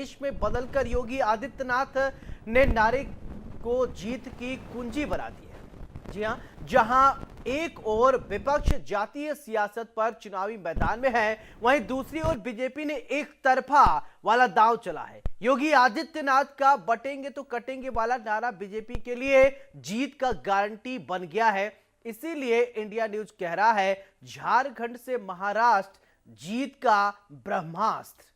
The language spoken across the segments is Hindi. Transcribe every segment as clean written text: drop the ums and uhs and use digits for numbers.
देश में बदलकर योगी आदित्यनाथ ने नारे को जीत की कुंजी बना दी है। जी हां, जहां एक ओर विपक्ष जातीय सियासत पर चुनावी मैदान में है, वहीं दूसरी ओर बीजेपी ने एक तरफा वाला दांव चला है। योगी आदित्यनाथ का बटेंगे तो कटेंगे वाला नारा बीजेपी के लिए जीत का गारंटी बन गया है। इसीलिए इंडिया न्यूज कह रहा है, झारखंड से महाराष्ट्र जीत का ब्रह्मास्त्र।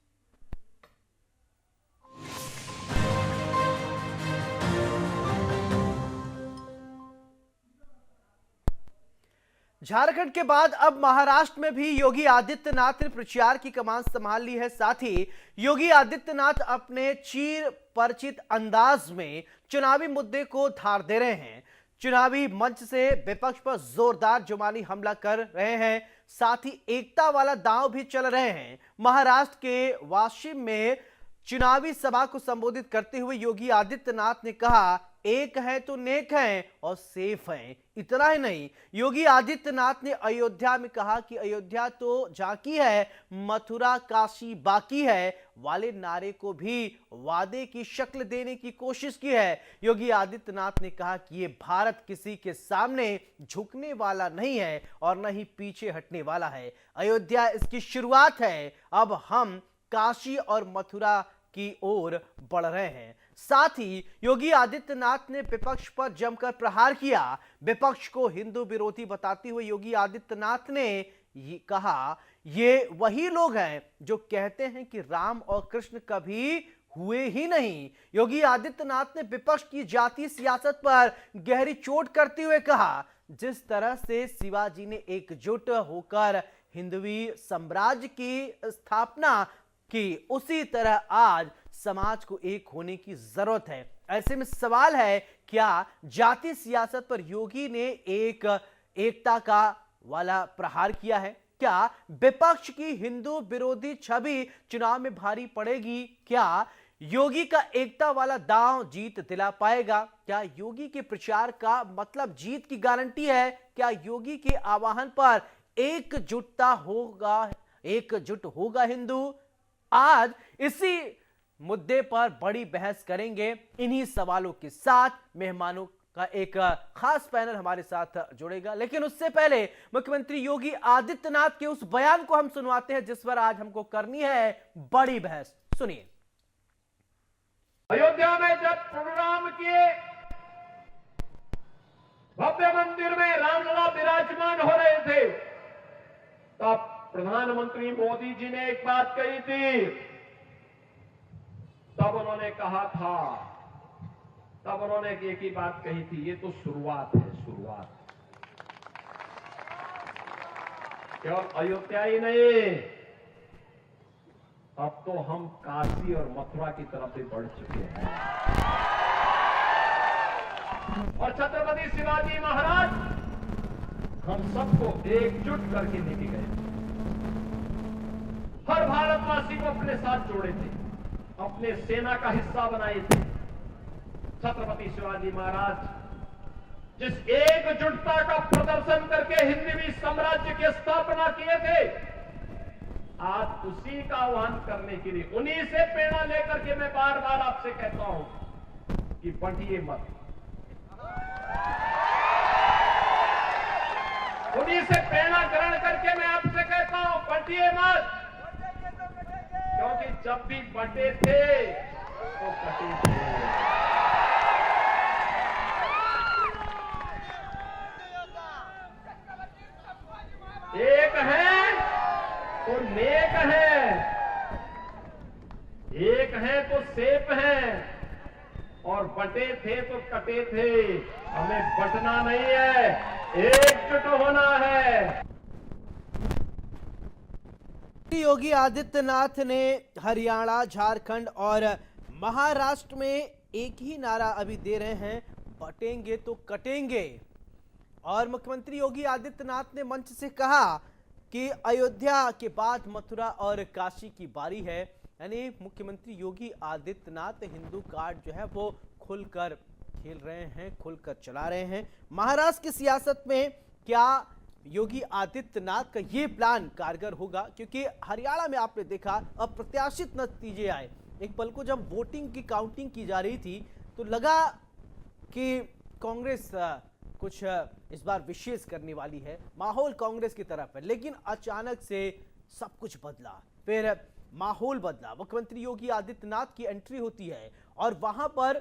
झारखंड के बाद अब महाराष्ट्र में भी योगी आदित्यनाथ ने प्रचार की कमान संभाल ली है। साथ ही योगी आदित्यनाथ अपने चीर परिचित अंदाज में चुनावी मुद्दे को धार दे रहे हैं। चुनावी मंच से विपक्ष पर जोरदार जुबानी हमला कर रहे हैं, साथ ही एकता वाला दांव भी चल रहे हैं। महाराष्ट्र के वाशिम में चुनावी सभा को संबोधित करते हुए योगी आदित्यनाथ ने कहा, एक है तो नेक है और सेफ है। इतना ही नहीं, योगी आदित्यनाथ ने अयोध्या में कहा कि अयोध्या तो झांकी है, मथुरा काशी बाकी है वाले नारे को भी वादे की शक्ल देने की कोशिश की है। योगी आदित्यनाथ ने कहा कि ये भारत किसी के सामने झुकने वाला नहीं है और न ही पीछे हटने वाला है। अयोध्या इसकी शुरुआत है, अब हम काशी और मथुरा की ओर बढ़ रहे हैं। साथ ही योगी आदित्यनाथ ने विपक्ष पर जमकर प्रहार किया। विपक्ष को हिंदू विरोधी बताते हुए योगी आदित्यनाथ ने कहा, ये वही लोग हैं जो कहते हैं कि राम और कृष्ण कभी हुए ही नहीं। योगी आदित्यनाथ ने विपक्ष की जातीय सियासत पर गहरी चोट करते हुए कहा, जिस तरह से शिवाजी ने एकजुट होकर हिंदवी साम्राज्य की स्थापना कि उसी तरह आज समाज को एक होने की जरूरत है। ऐसे में सवाल है, क्या जाति सियासत पर योगी ने एक एकता का वाला प्रहार किया है? क्या विपक्ष की हिंदू विरोधी छवि चुनाव में भारी पड़ेगी? क्या योगी का एकता वाला दांव जीत दिला पाएगा? क्या योगी के प्रचार का मतलब जीत की गारंटी है? क्या योगी के आह्वान पर एकजुट होगा हिंदू? आज इसी मुद्दे पर बड़ी बहस करेंगे। इन्हीं सवालों के साथ मेहमानों का एक खास पैनल हमारे साथ जुड़ेगा, लेकिन उससे पहले मुख्यमंत्री योगी आदित्यनाथ के उस बयान को हम सुनवाते हैं जिस पर आज हमको करनी है बड़ी बहस। सुनिए। अयोध्या में जब प्रोग्राम किए, भव्य मंदिर में रामलला विराजमान हो रहे थे, तब प्रधानमंत्री मोदी जी ने एक बात कही थी। तब उन्होंने कहा था, तब उन्होंने एक ही बात कही थी, ये तो शुरुआत है, शुरुआत। केवल अयोध्या ही नहीं, अब तो हम काशी और मथुरा की तरफ भी बढ़ चुके हैं। और छत्रपति शिवाजी महाराज हम सबको एकजुट करके लेके गए। हर भारतवासी को अपने साथ जोड़े थे, अपने सेना का हिस्सा बनाए थे। छत्रपति शिवाजी महाराज जिस एकजुटता का प्रदर्शन करके हिंदवी साम्राज्य की स्थापना किए थे, आज उसी का आह्वान करने के लिए, उन्हीं से प्रेरणा लेकर के मैं बार बार आपसे कहता हूं कि बंटिए मत। उन्हीं से प्रेरणा ग्रहण करके मैं आपसे कहता हूं, बंटिए मत। क्योंकि जब भी बटे थे तो कटे थे। एक है तो नेक है, एक है तो सेफ है, और बटे थे तो कटे थे। हमें बटना नहीं है, एकजुट होना है। योगी आदित्यनाथ ने हरियाणा, झारखंड और महाराष्ट्र में एक ही नारा अभी दे रहे हैं, बटेंगे तो कटेंगे। और मुख्यमंत्री योगी आदित्यनाथ ने मंच से कहा कि अयोध्या के बाद मथुरा और काशी की बारी है। यानी मुख्यमंत्री योगी आदित्यनाथ हिंदू कार्ड जो है वो खुलकर खेल रहे हैं, खुलकर चला रहे हैं। महाराष्ट्र की सियासत में क्या योगी आदित्यनाथ का ये प्लान कारगर होगा? क्योंकि हरियाणा में आपने देखा अप्रत्याशित नतीजे आए, एक पल को जब वोटिंग की काउंटिंग की जा रही थी तो लगा कि कांग्रेस कुछ इस बार विशेष करने वाली है, माहौल कांग्रेस की तरफ है, लेकिन अचानक से सब कुछ बदला। फिर माहौल बदला, मुख्यमंत्री योगी आदित्यनाथ की एंट्री होती है और वहां पर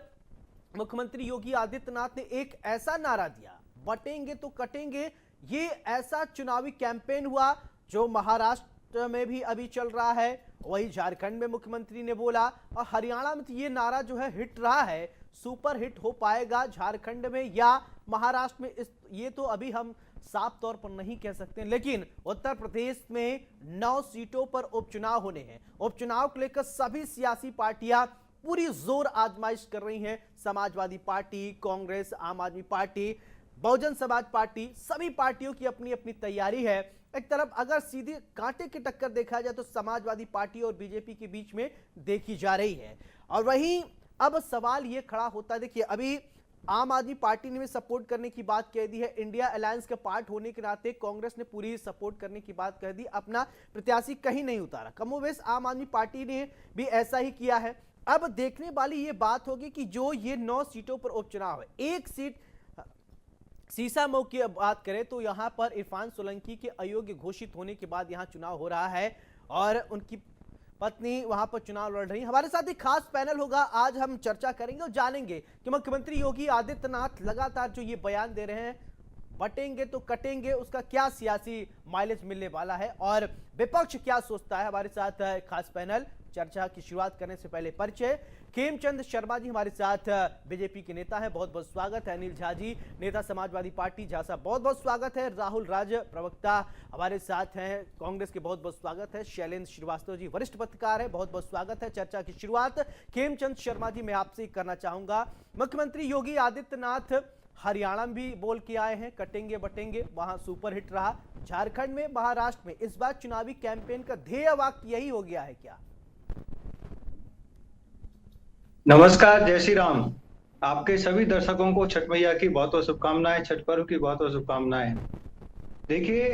मुख्यमंत्री योगी आदित्यनाथ ने एक ऐसा नारा दिया, बटेंगे तो कटेंगे। ये ऐसा चुनावी कैंपेन हुआ जो महाराष्ट्र में भी अभी चल रहा है, वही झारखंड में मुख्यमंत्री ने बोला और हरियाणा में तो ये नारा जो है हिट रहा है। सुपर हिट हो पाएगा झारखंड में या महाराष्ट्र में, इस ये तो अभी हम साफ तौर पर नहीं कह सकते, लेकिन उत्तर प्रदेश में 9 सीटों पर उपचुनाव होने हैं। उपचुनाव को लेकर सभी सियासी पार्टियां पूरी जोर आजमाइश कर रही हैं। समाजवादी पार्टी, कांग्रेस, आम आदमी पार्टी, बहुजन समाज पार्टी, सभी पार्टियों की अपनी अपनी तैयारी है। एक तरफ अगर सीधी कांटे की टक्कर देखा जाए तो समाजवादी पार्टी और बीजेपी के बीच में देखी जा रही है। और वहीं अब सवाल यह खड़ा होता है, देखिए अभी आम आदमी पार्टी ने भी सपोर्ट करने की बात कह दी है, इंडिया अलायंस का पार्ट होने के नाते कांग्रेस ने पूरी सपोर्ट करने की बात कह दी, अपना प्रत्याशी कहीं नहीं उतारा। कमोबेश आम आदमी पार्टी ने भी ऐसा ही किया है। अब देखने वाली ये बात होगी कि जो ये 9 सीटों पर उपचुनाव है, एक सीट सीसामऊ की बात करें तो यहां पर इरफान सोलंकी के अयोग्य घोषित होने के बाद यहां चुनाव हो रहा है और उनकी पत्नी वहां पर चुनाव लड़ रही है। हमारे साथ एक खास पैनल होगा, आज हम चर्चा करेंगे और जानेंगे कि मुख्यमंत्री योगी आदित्यनाथ लगातार जो ये बयान दे रहे हैं, बटेंगे तो कटेंगे, उसका क्या सियासी माइलेज मिलने वाला है और विपक्ष क्या सोचता है। हमारे साथ खास पैनल, चर्चा की शुरुआत करने से पहले परिचय। खेमचंद शर्मा जी हमारे साथ बीजेपी के नेता है, बहुत बहुत स्वागत है। अनिल झा जी, नेता समाजवादी पार्टी झांसा, बहुत बहुत स्वागत है। राहुल राज, प्रवक्ता हमारे साथ हैं कांग्रेस के, बहुत बहुत स्वागत है। शैलेंद्र श्रीवास्तव जी, वरिष्ठ पत्रकार है, बहुत बहुत स्वागत है। चर्चा की शुरुआत खेमचंद शर्मा जी मैं आपसे करना चाहूंगा। मुख्यमंत्री योगी आदित्यनाथ हरियाणा में भी बोल के आए हैं, कटेंगे बटेंगे, वहां सुपर हिट रहा। झारखंड में, महाराष्ट्र में इस बार चुनावी कैंपेन का ध्येय वाक्य यही हो गया है क्या? नमस्कार, जय श्री राम। आपके सभी दर्शकों को छठ मैया की बहुत बहुत शुभकामनाएं, छठ पर्व की बहुत बहुत शुभकामनाएं। देखिए,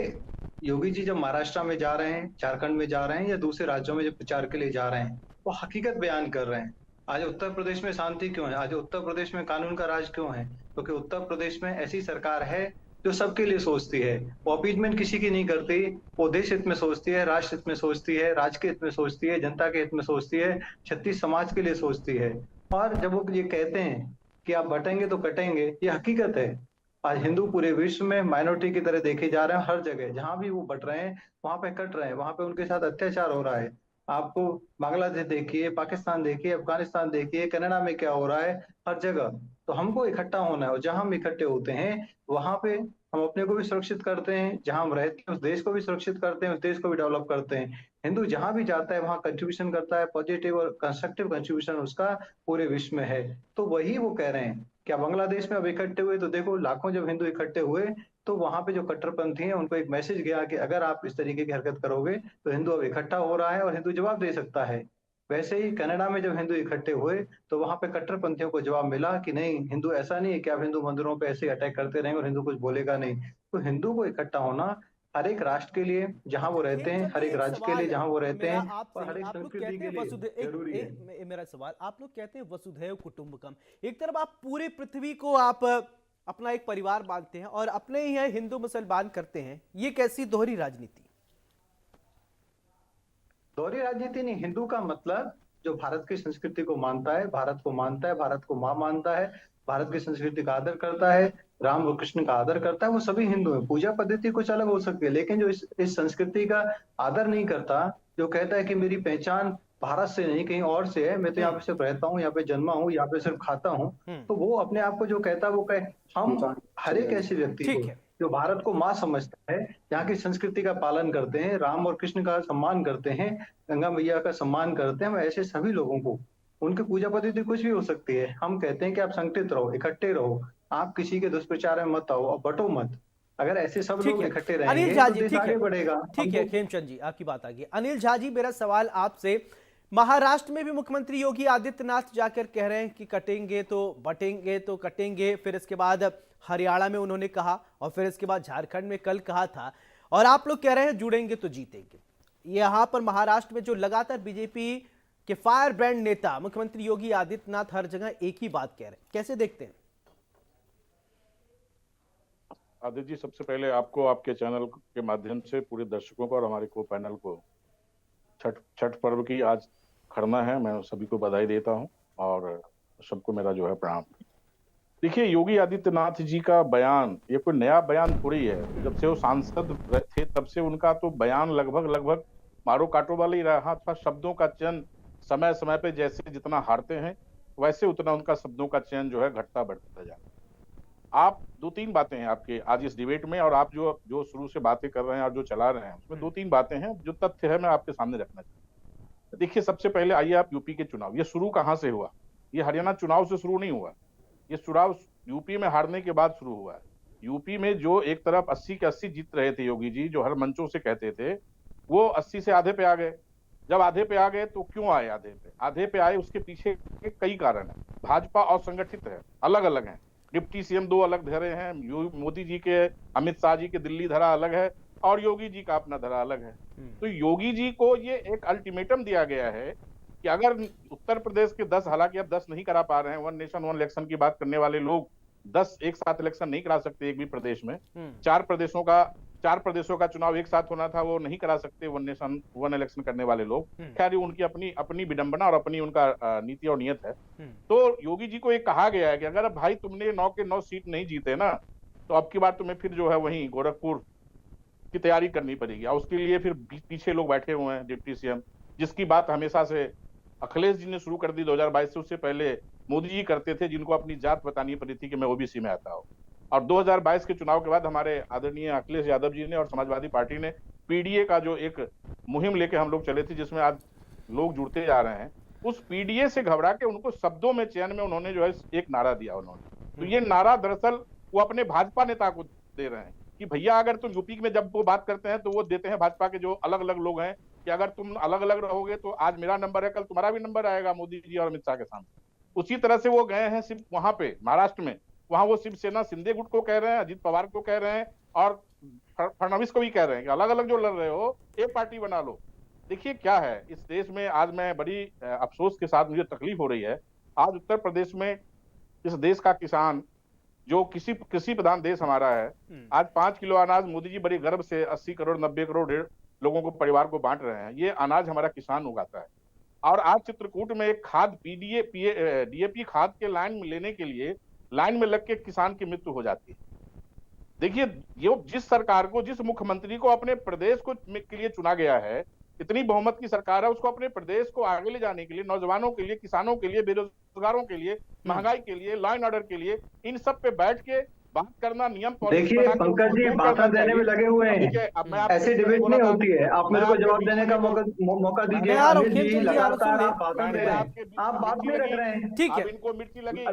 योगी जी जब महाराष्ट्र में जा रहे हैं, झारखंड में जा रहे हैं या दूसरे राज्यों में जब प्रचार के लिए जा रहे हैं, वो हकीकत बयान कर रहे हैं। आज उत्तर प्रदेश में शांति क्यों है, आज उत्तर प्रदेश में कानून का राज क्यों है? क्योंकि उत्तर प्रदेश में ऐसी सरकार है जो सबके लिए सोचती है। वो अपीजमेंट किसी की नहीं करती, वो देश हित में सोचती है, राष्ट्र हित में सोचती है, राज्य के हित में सोचती है, जनता के हित में सोचती है, छत्तीस समाज के लिए सोचती है। और जब वो ये कहते हैं कि आप बटेंगे तो कटेंगे, ये हकीकत है। आज हिंदू पूरे विश्व में माइनॉरिटी की तरह देखे जा रहे हैं। हर जगह जहां भी वो बट रहे हैं वहां पे कट रहे हैं, वहां पे उनके साथ अत्याचार हो रहा है। आपको बांग्लादेश देखिए, पाकिस्तान देखिए, अफगानिस्तान देखिए, कनाडा में क्या हो रहा है, हर जगह। तो हमको इकट्ठा होना है और जहां हम इकट्ठे होते हैं वहां पे हम अपने को भी सुरक्षित करते हैं, जहां हम रहते हैं उस देश को भी सुरक्षित करते हैं, उस देश को भी डेवलप करते हैं। हिंदू जहां भी जाता है वहां कंट्रीब्यूशन करता है, पॉजिटिव और कंस्ट्रक्टिव कंट्रीब्यूशन उसका पूरे विश्व में है। तो वही वो कह रहे हैं। क्या बांग्लादेश में अब इकट्ठे हुए तो देखो, लाखों जब हिंदू इकट्ठे हुए तो वहां पे जो कट्टरपंथी हैं उनको एक मैसेज गया कि अगर आप इस तरीके की हरकत करोगे तो हिंदू अब इकट्ठा हो रहा है और हिंदू जवाब दे सकता है। वैसे ही कनाडा में जब हिंदू इकट्ठे हुए तो वहां पे कट्टरपंथियों को जवाब मिला कि नहीं, हिंदू ऐसा नहीं है कि आप हिंदू मंदिरों पे ऐसे अटैक करते रहेंगे और हिंदू कुछ बोलेगा नहीं। तो हिंदू को इकट्ठा होना हर एक राष्ट्र के लिए जहां वो रहते हैं, हर एक राज्य के लिए जहां वो रहते हैं और हर एक संस्कृति के लिए जरूरी है। मेरा सवाल, आप लोग कहते हैं वसुधैव कुटुंबकम, एक तरफ आप पूरी पृथ्वी को आप अपना एक परिवार मानते हैं और अपने ही हिंदू मुसलमान करते हैं, ये कैसी दोहरी राजनीति? दोहरी राजनीति नहीं, हिंदू का मतलब जो भारत की संस्कृति को मानता है, भारत को मानता है, भारत को मां मानता है, भारत की संस्कृति का आदर करता है, राम और कृष्ण का आदर करता है, वो सभी हिंदू हैं। पूजा पद्धति कुछ अलग हो सकती है, लेकिन जो इस संस्कृति का आदर नहीं करता, जो कहता है कि मेरी पहचान भारत से नहीं कहीं और से है, मैं तो यहाँ पे सिर्फ रहता हूँ, यहाँ पे जन्मा हूँ, यहाँ पे सिर्फ खाता हूँ, तो वो अपने आप को जो कहता है वो कहे। हम हर एक ऐसे व्यक्ति को जो भारत को माँ समझता है, यहाँ की संस्कृति का पालन करते हैं, राम और कृष्ण का सम्मान करते हैं, गंगा मैया का सम्मान करते हैं, हम ऐसे सभी लोगों को, उनकी पूजा पद्धति कुछ भी हो सकती है, हम कहते हैं कि आप संगठित रहो, इकट्ठे रहो, आप किसी के दुष्प्रचार में मत आओ और बटो मत। अगर ऐसे सब लोग इकट्ठे रहेंगे तो देश आगे बढ़ेगा। ठीक है खेमचंद जी, आपकी बात आ गई। अनिल झा जी, मेरा सवाल आपसे, महाराष्ट्र में भी मुख्यमंत्री योगी आदित्यनाथ जाकर कह रहे हैं कि कटेंगे तो बटेंगे तो कटेंगे, फिर इसके बाद हरियाणा में उन्होंने कहा और फिर इसके बाद झारखंड में कल कहा था, और आप लोग कह रहे हैं जुड़ेंगे तो जीतेंगे। यहां पर महाराष्ट्र में जो लगातार बीजेपी कि फायर ब्रांड नेता मुख्यमंत्री योगी आदित्यनाथ हर जगह एक ही बात कह रहे हैं, कैसे देखते हैं? आदित्य जी, सबसे पहले आपको आपके चैनल के माध्यम से पूरे दर्शकों को और हमारे को पैनल को छठ पर्व की आज खरना है, मैं सभी को बधाई देता हूं और सबको मेरा जो है प्रणाम। देखिए, योगी आदित्यनाथ जी का बयान ये कोई नया बयान थोड़ी है। जब से वो सांसद थे तब से उनका तो बयान लगभग मारो काटो वाला ही रहा था। शब्दों का चयन समय समय पे जैसे जितना हारते हैं वैसे उतना उनका शब्दों का चयन जो है घटता बढ़ता जा रहा है। आप दो तीन बातें हैं आपके आज इस डिबेट में, और आप जो शुरू से बातें कर रहे हैं और जो चला रहे हैं उसमें दो तीन बातें हैं जो तथ्य है, मैं आपके सामने रखना चाहता हूं। देखिए, सबसे पहले आइए आप यूपी के चुनाव, ये शुरू कहां से हुआ? ये हरियाणा चुनाव से शुरू नहीं हुआ, ये चुनाव यूपी में हारने के बाद शुरू हुआ है। यूपी में जो एक तरफ 80 के 80 जीत रहे थे योगी जी, जो हर मंचों से कहते थे, वो 80 से आधे पे आ गए। जब आधे पे आ गए तो क्यों आए आधे पे आए? उसके पीछे कई कारण है। भाजपा असंगठित है, अलग अलग है। डिप्टी सीएम दो अलग धरे हैं, मोदी जी के, अमित शाह जी के दिल्ली धरा अलग है और योगी जी का अपना धरा अलग है। तो योगी जी को ये एक अल्टीमेटम दिया गया है कि अगर उत्तर प्रदेश के 10, हालांकि अब 10 नहीं करा पा रहे हैं, वन नेशन वन इलेक्शन की बात करने वाले लोग 10 एक साथ इलेक्शन नहीं करा सकते एक भी प्रदेश में। चार प्रदेशों का चुनाव एक साथ होना था, वो नहीं करा सकते वन नेशन वन इलेक्शन करने वाले लोग। खैर, उनकी अपनी विडंबना और अपनी उनका नीति और नियत है। तो योगी जी को ये कहा गया है कि अगर भाई तुमने 9 के 9 सीट नहीं जीते ना, तो अब की बार तुम्हें फिर जो है वहीं गोरखपुर की तैयारी करनी पड़ेगी। और उसके लिए फिर पीछे लोग बैठे हुए हैं, डिप्टी सीएम, जिसकी बात हमेशा से अखिलेश जी ने शुरू कर दी 2022 से। उससे पहले मोदी जी करते थे, जिनको अपनी जात बतानी पड़ी थी कि मैं ओबीसी में आता हूँ। और 2022 के चुनाव के बाद हमारे आदरणीय अखिलेश यादव जी ने और समाजवादी पार्टी ने पीडीए का जो एक मुहिम लेके हम लोग चले थे, जिसमें आज लोग जुड़ते जा रहे हैं, उस पीडीए से घबरा के उनको शब्दों में चयन में उन्होंने जो है एक नारा दिया उन्होंने। तो ये नारा दरअसल वो अपने भाजपा नेता को दे रहे हैं कि भैया अगर तुम यूपी में जब वो बात करते हैं तो वो देते हैं भाजपा के जो अलग अलग लोग हैं कि अगर तुम अलग अलग रहोगे तो आज मेरा नंबर है, कल तुम्हारा भी नंबर आएगा मोदी जी और अमित शाह के सामने। उसी तरह से वो गए हैं सिर्फ वहां पे महाराष्ट्र में, वहां वो शिवसेना शिंदे गुट को कह रहे हैं, अजित पवार को कह रहे हैं और फडणवीस को भी कह रहे हैं कि अलग अलग जो लड़ रहे हो एक पार्टी बना लो। देखिए क्या है इस देश में, आज मैं बड़ी अफसोस के साथ मुझे तकलीफ हो रही है, आज उत्तर प्रदेश में इस देश का किसान जो कृषि प्रधान देश हमारा है, आज 5 किलो अनाज मोदी जी बड़ी गर्व से 80 करोड़ 90 करोड़ लोगों को परिवार को बांट रहे हैं। ये अनाज हमारा किसान उगाता है। और आज चित्रकूट में एक खाद डीएपी खाद के लाइन में लेने के लिए लाइन में लग के किसान की मृत्यु हो जाती है। देखिए, ये जिस सरकार को, जिस मुख्यमंत्री को अपने प्रदेश को के लिए चुना गया है, इतनी बहुमत की सरकार है, उसको अपने प्रदेश को आगे ले जाने के लिए, नौजवानों के लिए, किसानों के लिए, बेरोजगारों के लिए, महंगाई के लिए, लॉ एंड ऑर्डर के लिए, इन सब पे बैठ के बात करना, नियम देखिए पंकज जी भाषण देने में लगे हुए हैं, ऐसी डिबेट नहीं होती है। आप मेरे को जवाब देने का मौका दीजिए। अनिल जी लगातार आप भाषण दे रहे हैं, आप बात नहीं रख रहे हैं। ठीक है, इनको मिर्ची लगी,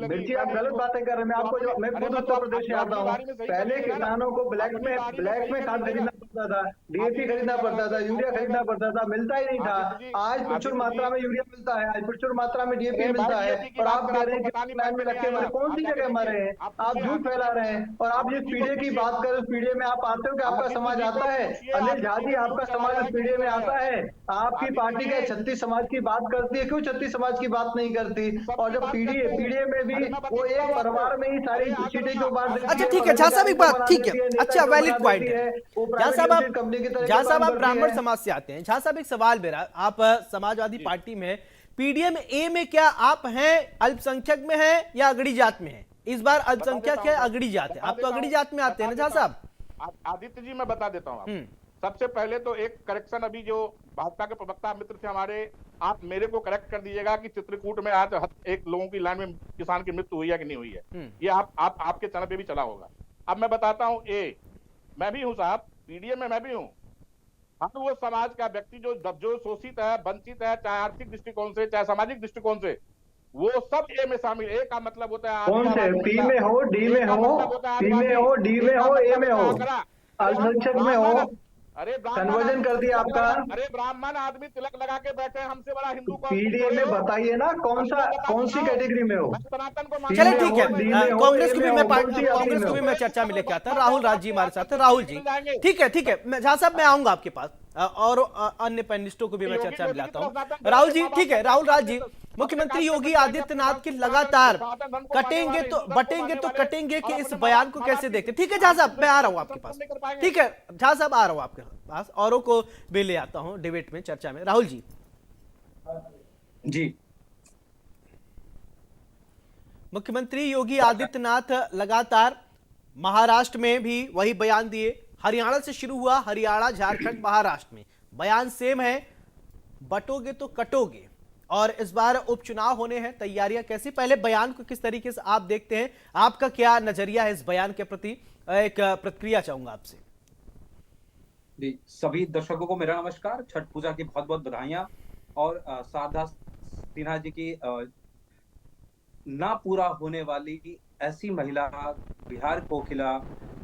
मिर्ची आप गलत बातें कर रहे हैं। मैं आपको, मैं खुद उत्तर प्रदेश से आता हूँ। पहले किसानों को ब्लैक में खाद खरीदना पड़ता था, डीएपी खरीदना पड़ता था, यूरिया खरीदना पड़ता था, मिलता ही नहीं था। आज प्रचुर मात्रा में यूरिया मिलता है, आज प्रचुर मात्रा में डीएपी मिलता है, और आप कह रहे हैं कि लाइन में रखे हमारे कौन सी जगह हमारे हैं? आप झूठ फैला रहे हैं। और आप जिस पीढ़ी की बात करें उस पीढ़ी में आप आते हो कि आपका समाज आता है? अनिल झा जी, आपका समाज उस पीढ़ी में आता है? आपकी पार्टी के 36 समाज की बात करती है, क्यों 36 समाज की बात नहीं करती? और जब पीढ़ी में भी वो एक परिवार में ही सारी सीटें क्यों बांट देती है? अच्छा ठीक है, झा साहब एक बात, ठीक है, अच्छा वैलिड पॉइंट है। झा साहब आप ब्राह्मण समाज से आते हैं। झा साहब एक सवाल मेरा, आप समाजवादी पार्टी में पीडीएम ए में क्या आप हैं अल्पसंख्यक में हैं या अगड़ी जात में हैं? इस बार अल्पसंख्यक है, अगड़ी जात है, आप तो अगड़ी जात में आते हैं ना झा साहब? आदित्य जी मैं बता देता हूँ। सबसे पहले तो एक करेक्शन, अभी जो भाजपा के प्रवक्ता मित्र थे हमारे, आप मेरे को करेक्ट कर दीजिएगा कि चित्रकूट में आज एक लोगों की लाइन में किसान की मृत्यु हुई है कि नहीं हुई है। ये आपके चैनल पे भी चला होगा। अब मैं बताता हूँ, मैं भी हूँ साहब, पीडीएम में मैं भी हूँ। हम वो समाज का व्यक्ति जो शोषित है, वंचित है, चाहे आर्थिक दृष्टिकोण से, चाहे सामाजिक दृष्टिकोण से, वो सब ए में शामिल। ए का मतलब होता है कौन से? पी में हो, डी में हो, सी में हो, डी में हो, ए में हो, अल्पसंख्यक में हो, अरे कन्वर्जन कर दिया आपका। अरे ब्राह्मण आदमी तिलक लगा के बैठे हैं, हमसे बड़ा हिंदू कौन? पीडीए में बताइए ना कौन सी कैटेगरी में हो? मैं सनातन को सी चले में ठीक हो, है। डी में हो, कांग्रेस ए को में भी हो, मैं कौन सी आदमी कांग्रेस में को भी हो? मैं चर्चा में लेके आता। राहुल राज जी हमारे साथ है। राहुल जी ठीक है मैं झा साहब मैं आऊंगा आपके पास और अन्य पैनलिस्टों को भी मैं चर्चा में लाता हूं। राहुल जी ठीक है। राहुल राज जी, मुख्यमंत्री योगी आदित्यनाथ की लगातार कटेंगे तो बटेंगे तो कटेंगे के इस बयान को कैसे देखते? ठीक है झा साहब मैं आ रहा हूं आपके पास। ठीक है झा साहब आ रहा हूं आपके पास, औरों को भी ले आता हूं डिबेट में, चर्चा में। राहुल जी जी, मुख्यमंत्री योगी आदित्यनाथ लगातार महाराष्ट्र में भी वही बयान दिए। हरियाणा से शुरू हुआ, हरियाणा झारखंड महाराष्ट्र में बयान सेम है, बटोगे तो कटोगे। और इस बार उपचुनाव होने हैं, तैयारियां कैसी? पहले बयान को किस तरीके से आप देखते हैं, आपका क्या नजरिया है इस बयान के प्रति? एक प्रतिक्रिया चाहूंगा आपसे। जी, सभी दर्शकों को मेरा नमस्कार। छठ पूजा की बहुत बहुत बधाइयां। और शारदा सिन्हा जी की ना पूरा होने वाली ऐसी महिला, बिहार कोकिला,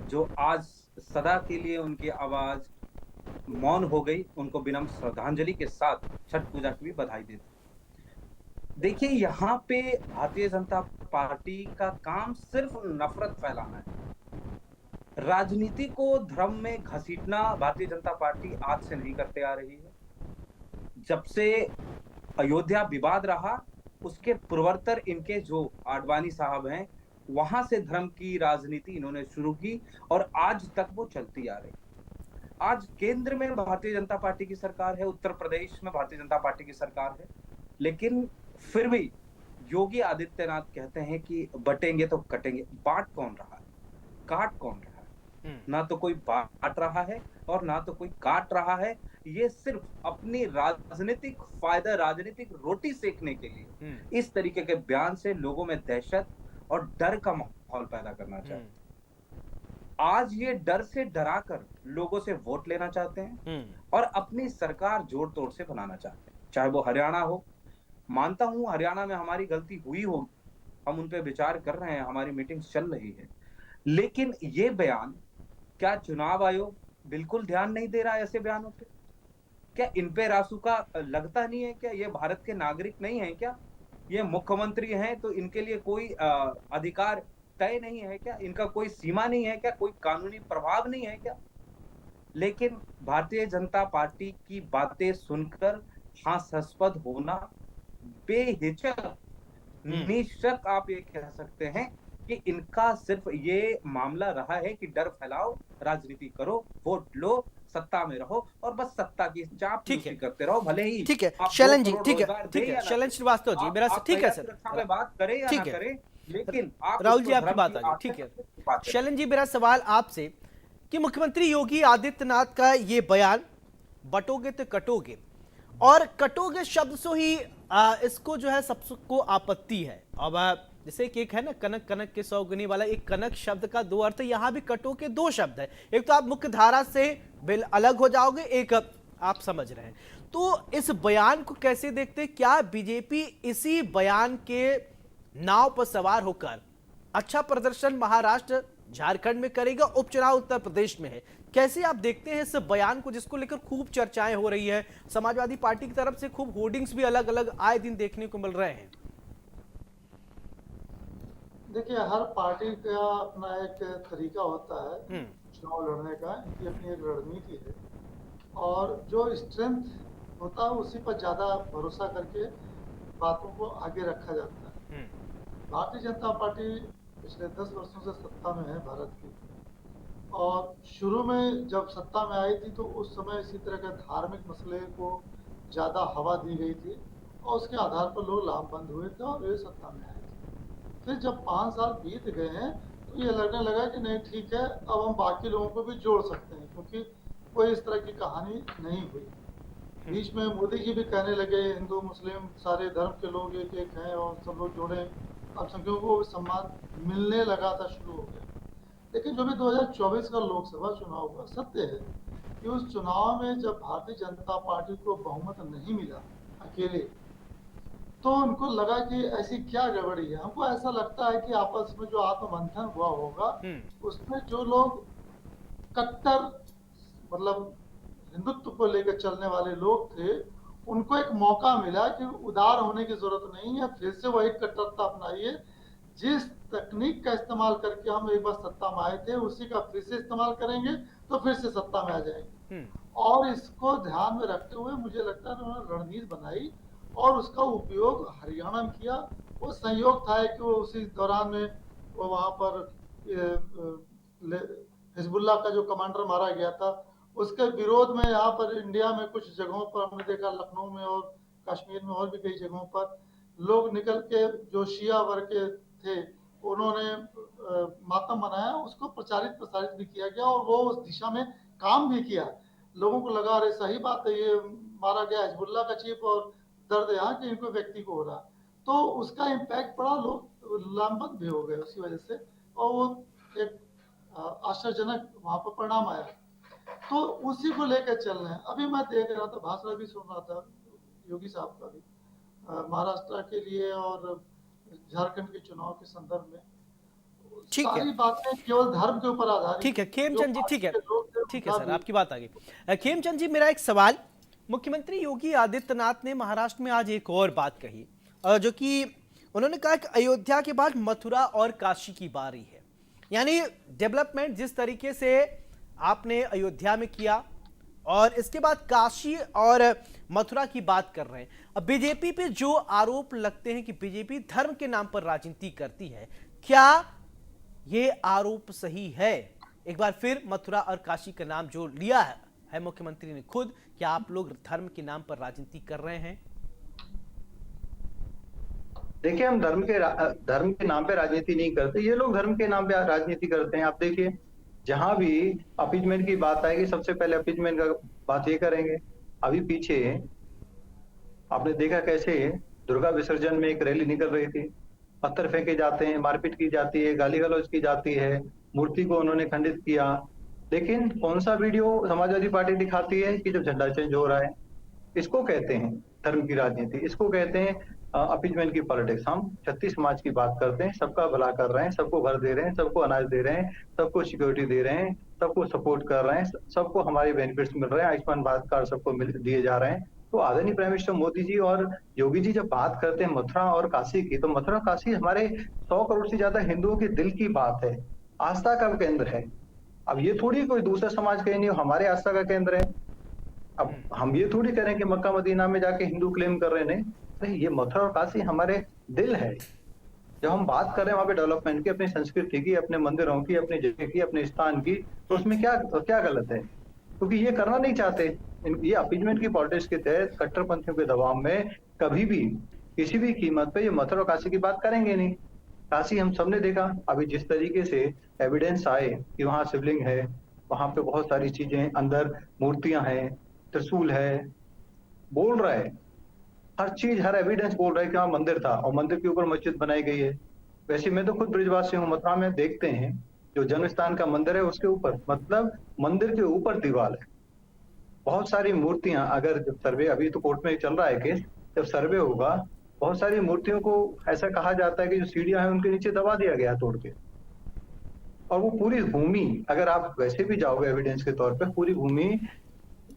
जो आज सदा के लिए उनकी आवाज मौन हो गई, उनको विनम्र श्रद्धांजलि के साथ छठ पूजा की भी बधाई देते। देखिए, यहाँ पे भारतीय जनता पार्टी का काम सिर्फ नफरत फैलाना है। राजनीति को धर्म में घसीटना भारतीय जनता पार्टी आज से नहीं करते आ रही है। जब से अयोध्या विवाद रहा, उसके पूर्वोत्तर इनके जो आडवाणी साहब हैं, वहां से धर्म की राजनीति इन्होंने शुरू की और आज तक वो चलती आ रही। आज केंद्र में भारतीय जनता पार्टी की सरकार है, उत्तर प्रदेश में भारतीय जनता पार्टी की सरकार है, लेकिन फिर भी योगी आदित्यनाथ कहते हैं कि बटेंगे तो कटेंगे। बांट कौन रहा है, काट कौन रहा है? ना तो कोई बांट रहा है और ना तो कोई काट रहा है। ये सिर्फ अपनी राजनीतिक फायदा, राजनीतिक रोटी सेकने के लिए इस तरीके के बयान से लोगों में दहशत और डर का माहौल पैदा करना चाहते हैं। आज ये डर से डराकर लोगों से वोट लेना चाहते हैं और अपनी सरकार जोड़ तोड़ से बनाना चाहते हैं, चाहे वो हरियाणा हो। मानता हूं हरियाणा में हमारी गलती हुई हो, हम उन पे विचार कर रहे हैं, हमारी मीटिंग चल रही है, लेकिन ये बयान, क्या चुनाव आयोग बिल्कुल ध्यान नहीं दे रहा है ऐसे बयानों पे? क्या इन पे रासुका लगता नहीं है? क्या ये भारत के नागरिक नहीं है? क्या ये मुख्यमंत्री हैं तो इनके लिए कोई अधिकार तय नहीं है? क्या इनका कोई सीमा नहीं है? क्या कोई कानूनी प्रभाव नहीं है? क्या? लेकिन भारतीय जनता पार्टी की बातें सुनकर हास्यास्पद होना, बेहिचक निश्चक आप ये कह सकते हैं कि इनका सिर्फ ये मामला रहा है कि डर फैलाओ, राजनीति करो, वोट लो, सत्ता में रहो और बस सत्ता की चापलूसी करते रहो। भले ही ठीक है शैलन जी, ठीक है शैलन श्रीवास्तव जी, मेरा ठीक है सर, बात करें या ना करें, लेकिन राहुल जी आपकी बात आ गई। ठीक है शैलन जी, मेरा सवाल आपसे कि मुख्यमंत्री योगी आदित्यनाथ का ये बयान, बटोगे तो कटोगे, और कटोगे शब्द से ही इसको जो है सबको आपत्ति है। अब जैसे कि एक है ना कनक कनक के 100 गुनी वाला, एक कनक शब्द का दो अर्थ है, यहां भी कटो के दो शब्द है। एक तो आप मुख्य धारा से बिल अलग हो जाओगे, एक आप समझ रहे हैं। तो इस बयान को कैसे देखते? क्या बीजेपी इसी बयान के नाव पर सवार होकर अच्छा प्रदर्शन महाराष्ट्र झारखंड में करेगा? उपचुनाव उत्तर प्रदेश में है, कैसे आप देखते हैं इस बयान को, जिसको लेकर खूब चर्चाएं हो रही है? समाजवादी पार्टी की तरफ से खूब होर्डिंग्स भी अलग अलग आए दिन देखने को मिल रहे हैं। देखिए, हर पार्टी का अपना एक तरीका होता है चुनाव लड़ने का, इनकी अपनी एक रणनीति है और जो स्ट्रेंथ होता है उसी पर ज़्यादा भरोसा करके बातों को आगे रखा जाता है। भारतीय जनता पार्टी पिछले 10 वर्षों से सत्ता में है भारत की, और शुरू में जब सत्ता में आई थी तो उस समय इसी तरह के धार्मिक मसले को ज़्यादा हवा दी गई थी और उसके आधार पर लोग लामबंद हुए थे और वे सत्ता में आए थे। फिर जब 5 साल बीत गए हैं तो ये लगने लगा कि नहीं ठीक है, अब हम बाकी लोगों को भी जोड़ सकते हैं, क्योंकि कोई इस तरह की कहानी नहीं हुई। बीच में मोदी जी भी कहने लगे हिंदू मुस्लिम सारे धर्म के लोग एक एक हैं और सब लोग जुड़े, अब संख्याओं को सम्मान मिलने लगा था, शुरू हो गया। लेकिन जो भी 2024 का लोकसभा चुनाव हुआ, सत्य है कि उस चुनाव में जब भारतीय जनता पार्टी को बहुमत नहीं मिला अकेले, तो उनको लगा कि ऐसी क्या गड़बड़ी है। हमको ऐसा लगता है कि आपस में जो आत्ममंथन हुआ होगा उसमें जो लोग कट्टर मतलब हिंदुत्व को लेकर चलने वाले लोग थे, उनको एक मौका मिला कि उदार होने की जरूरत नहीं है, फिर से वही कट्टरता अपनाइए। जिस तकनीक का इस्तेमाल करके हम एक बार सत्ता में आए थे, उसी का फिर से इस्तेमाल करेंगे तो फिर से सत्ता में आ जाएंगे। और इसको ध्यान में रखते हुए मुझे लगता है उन्होंने रणनीति बनाई और उसका उपयोग हरियाणा में किया। वो संयोग था कि वो उसी दौरान में वो वहां पर हिजबुल्लाह का जो कमांडर मारा गया था, उसके विरोध में यहाँ पर इंडिया में कुछ जगहों पर हमने देखा, लखनऊ में और कश्मीर में और भी कई जगहों पर लोग निकल के जो शिया वर्ग के थे उन्होंने मातम मनाया, उसको प्रसारित भी किया गया और वो उस दिशा में काम भी किया। लोगों को लगा अरे सही बात है, ये मारा गया हिजबुल्लाह का चीफ और दर्द यहाँ के इनको व्यक्ति को हो रहा, तो उसका इम्पैक्ट पड़ा, लोग लामबंद भी हो गए उसी वजह से, और वो एक आश्चर्यजनक वहां पर परिणाम आया। तो उसी को लेकर चल रहे हैं। अभी मैं देख रहा था, भाषण भी सुन रहा था योगी साहब का भी महाराष्ट्र के लिए और झारखंड के चुनाव के संदर्भ में। ठीक है, सारी बातें केवल धर्म के ऊपर आधारित। ठीक है खेमचंद जी, ठीक है ठीक है सर, भी- आपकी बात आ गई। खेमचंद जी, मेरा एक सवाल, मुख्यमंत्री योगी आदित्यनाथ ने महाराष्ट्र में आज एक और बात कही, जो कि उन्होंने कहा कि अयोध्या के बाद मथुरा और काशी की बारी है। यानी डेवलपमेंट जिस तरीके से आपने अयोध्या में किया और इसके बाद काशी और मथुरा की बात कर रहे हैं, अब बीजेपी पे जो आरोप लगते हैं कि बीजेपी धर्म के नाम पर राजनीति करती है, क्या ये आरोप सही है? एक बार फिर मथुरा और काशी का नाम जो लिया है मुख्यमंत्री ने खुद, क्या आप लोग धर्म के नाम पर राजनीति कर रहे हैं? देखिए, हम धर्म के नाम पे राजनीति नहीं करते, ये लोग धर्म के नाम पे राजनीति करते हैं। आप देखिए, जहां भी अपीजमेंट की बात आएगी सबसे पहले अपीजमेंट का बात ये करेंगे। अभी पीछे आपने देखा कैसे दुर्गा विसर्जन में एक रैली निकल रही थी, पत्थर फेंके जाते हैं, मारपीट की जाती है, गाली गलौज की जाती है, मूर्ति को उन्होंने खंडित किया। लेकिन कौन सा वीडियो समाजवादी पार्टी दिखाती है कि जब झंडा चेंज हो रहा है? इसको कहते हैं धर्म की राजनीति, इसको कहते हैं अपीजमेंट की पॉलिटिक्स। हम छत्तीस समाज की बात करते हैं, सबका भला कर रहे हैं, सबको घर दे रहे हैं, सबको अनाज दे रहे हैं, सबको सिक्योरिटी दे रहे हैं, सबको सपोर्ट कर रहे हैं, सबको हमारे बेनिफिट्स मिल रहे हैं, आयुष्मान भारत कार्ड सबको दिए जा रहे हैं। तो आदरणीय प्राइम मिनिस्टर मोदी जी और योगी जी जब बात करते हैं मथुरा और काशी की, तो मथुरा काशी हमारे 100 करोड़ से ज्यादा हिंदुओं के दिल की बात है, आस्था का केंद्र है। अब ये थोड़ी कोई दूसरा समाज कहीं नहीं, हमारे आस्था का केंद्र है। अब हम ये थोड़ी करें कि मक्का मदीना में जाके हिंदू क्लेम कर रहे हैं, नहीं, ये मथुरा और काशी हमारे दिल है। जब हम बात कर रहे हैं वहां पे डेवलपमेंट की, अपनी संस्कृति की, अपने मंदिरों की, अपनी जगह की, अपने स्थान की, तो उसमें क्या गलत है? क्योंकि ये करना नहीं चाहते। ये अपीजमेंट की पॉलिटिक्स के तहत कट्टरपंथियों के दबाव में कभी भी किसी भी कीमत पे ये मथुरा और काशी की बात करेंगे नहीं। काशी हम सबने देखा, अभी जिस तरीके से एविडेंस आए कि वहां शिवलिंग है, वहां पे बहुत सारी चीजें, अंदर मूर्तियां हैं, त्रिशूल है, बोल रहा है हर चीज, हर एविडेंस बोल रहा है कि वहां मंदिर था और मंदिर के ऊपर मस्जिद बनाई गई है। वैसे मैं तो खुद ब्रिजवासी हूँ, मथुरा में देखते हैं जो जन्म स्थान का मंदिर है उसके ऊपर, मतलब मंदिर के ऊपर दीवार है, बहुत सारी मूर्तियां। अगर जब सर्वे, अभी तो कोर्ट में चल रहा है केस, जब सर्वे होगा बहुत सारी मूर्तियों को ऐसा कहा जाता है कि जो सीढ़ियां हैं उनके नीचे दबा दिया गया तोड़ के। और वो पूरी भूमि, अगर आप वैसे भी जाओगे एविडेंस के तौर पे, पूरी भूमि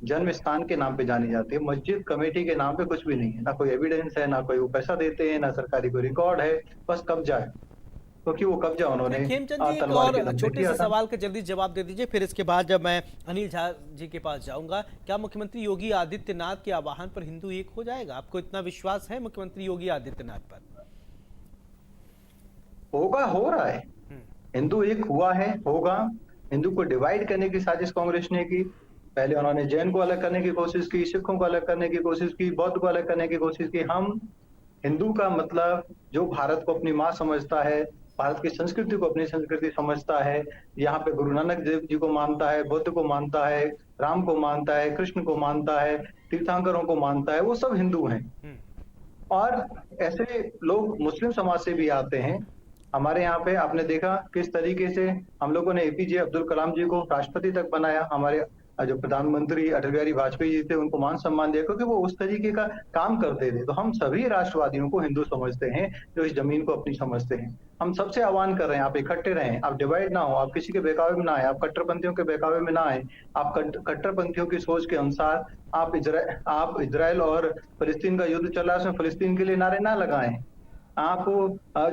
जन्म स्थान के नाम पे जानी जाती है, मस्जिद कमेटी के नाम पे कुछ भी नहीं है, ना कोई एविडेंस है, ना कोई वो पैसा देते हैं, ना सरकारी कोई रिकॉर्ड है, बस कब्जा है। क्योंकि वो कब्जा उन्होंने खेमचंद जी, एक तलवार के और दम पे छोटे किया से था। सवाल का जल्दी जवाब दे दीजिए, फिर इसके बाद जब मैं अनिल झा जी के पास जाऊंगा, क्या मुख्यमंत्री योगी आदित्यनाथ के आह्वान पर हिंदू एक हो जाएगा? आपको इतना विश्वास है मुख्यमंत्री योगी आदित्यनाथ पर? होगा, हो रहा है, हिंदू एक हुआ है, होगा। हिंदू को डिवाइड करने की साजिश कांग्रेस ने की। पहले उन्होंने जैन को अलग करने की कोशिश की, सिखों को अलग करने की कोशिश की, बौद्ध को अलग करने की कोशिश की। हम हिंदू का मतलब जो भारत को अपनी माँ समझता है, भारत की संस्कृति को अपनी संस्कृति समझता है, यहाँ पे गुरु नानक देव जी को मानता है, बुद्ध को मानता है, राम को मानता है, कृष्ण को मानता है, तीर्थंकरों को मानता है, वो सब हिंदू हैं। और ऐसे लोग मुस्लिम समाज से भी आते हैं। हमारे यहाँ पे आपने देखा किस तरीके से हम लोगों ने एपीजे अब्दुल कलाम जी को राष्ट्रपति तक बनाया, हमारे जो प्रधानमंत्री अटल बिहारी वाजपेयी जी थे उनको मान सम्मान दिया, क्योंकि वो उस तरीके का काम करते थे। तो हम सभी राष्ट्रवादियों को हिंदू समझते हैं, जो इस जमीन को अपनी समझते हैं। हम सबसे आह्वान कर रहे हैं, आप इकट्ठे रहें, आप डिवाइड ना हो, आप किसी के बहकावे में ना आए, आप कट्टरपंथियों के बहकावे में ना आए। आप कट्टरपंथियों की सोच के अनुसार आप इजराइल और फिलिस्तीन का युद्ध चल रहा है, उसमें फिलिस्तीन के लिए नारे ना लगाएं। आप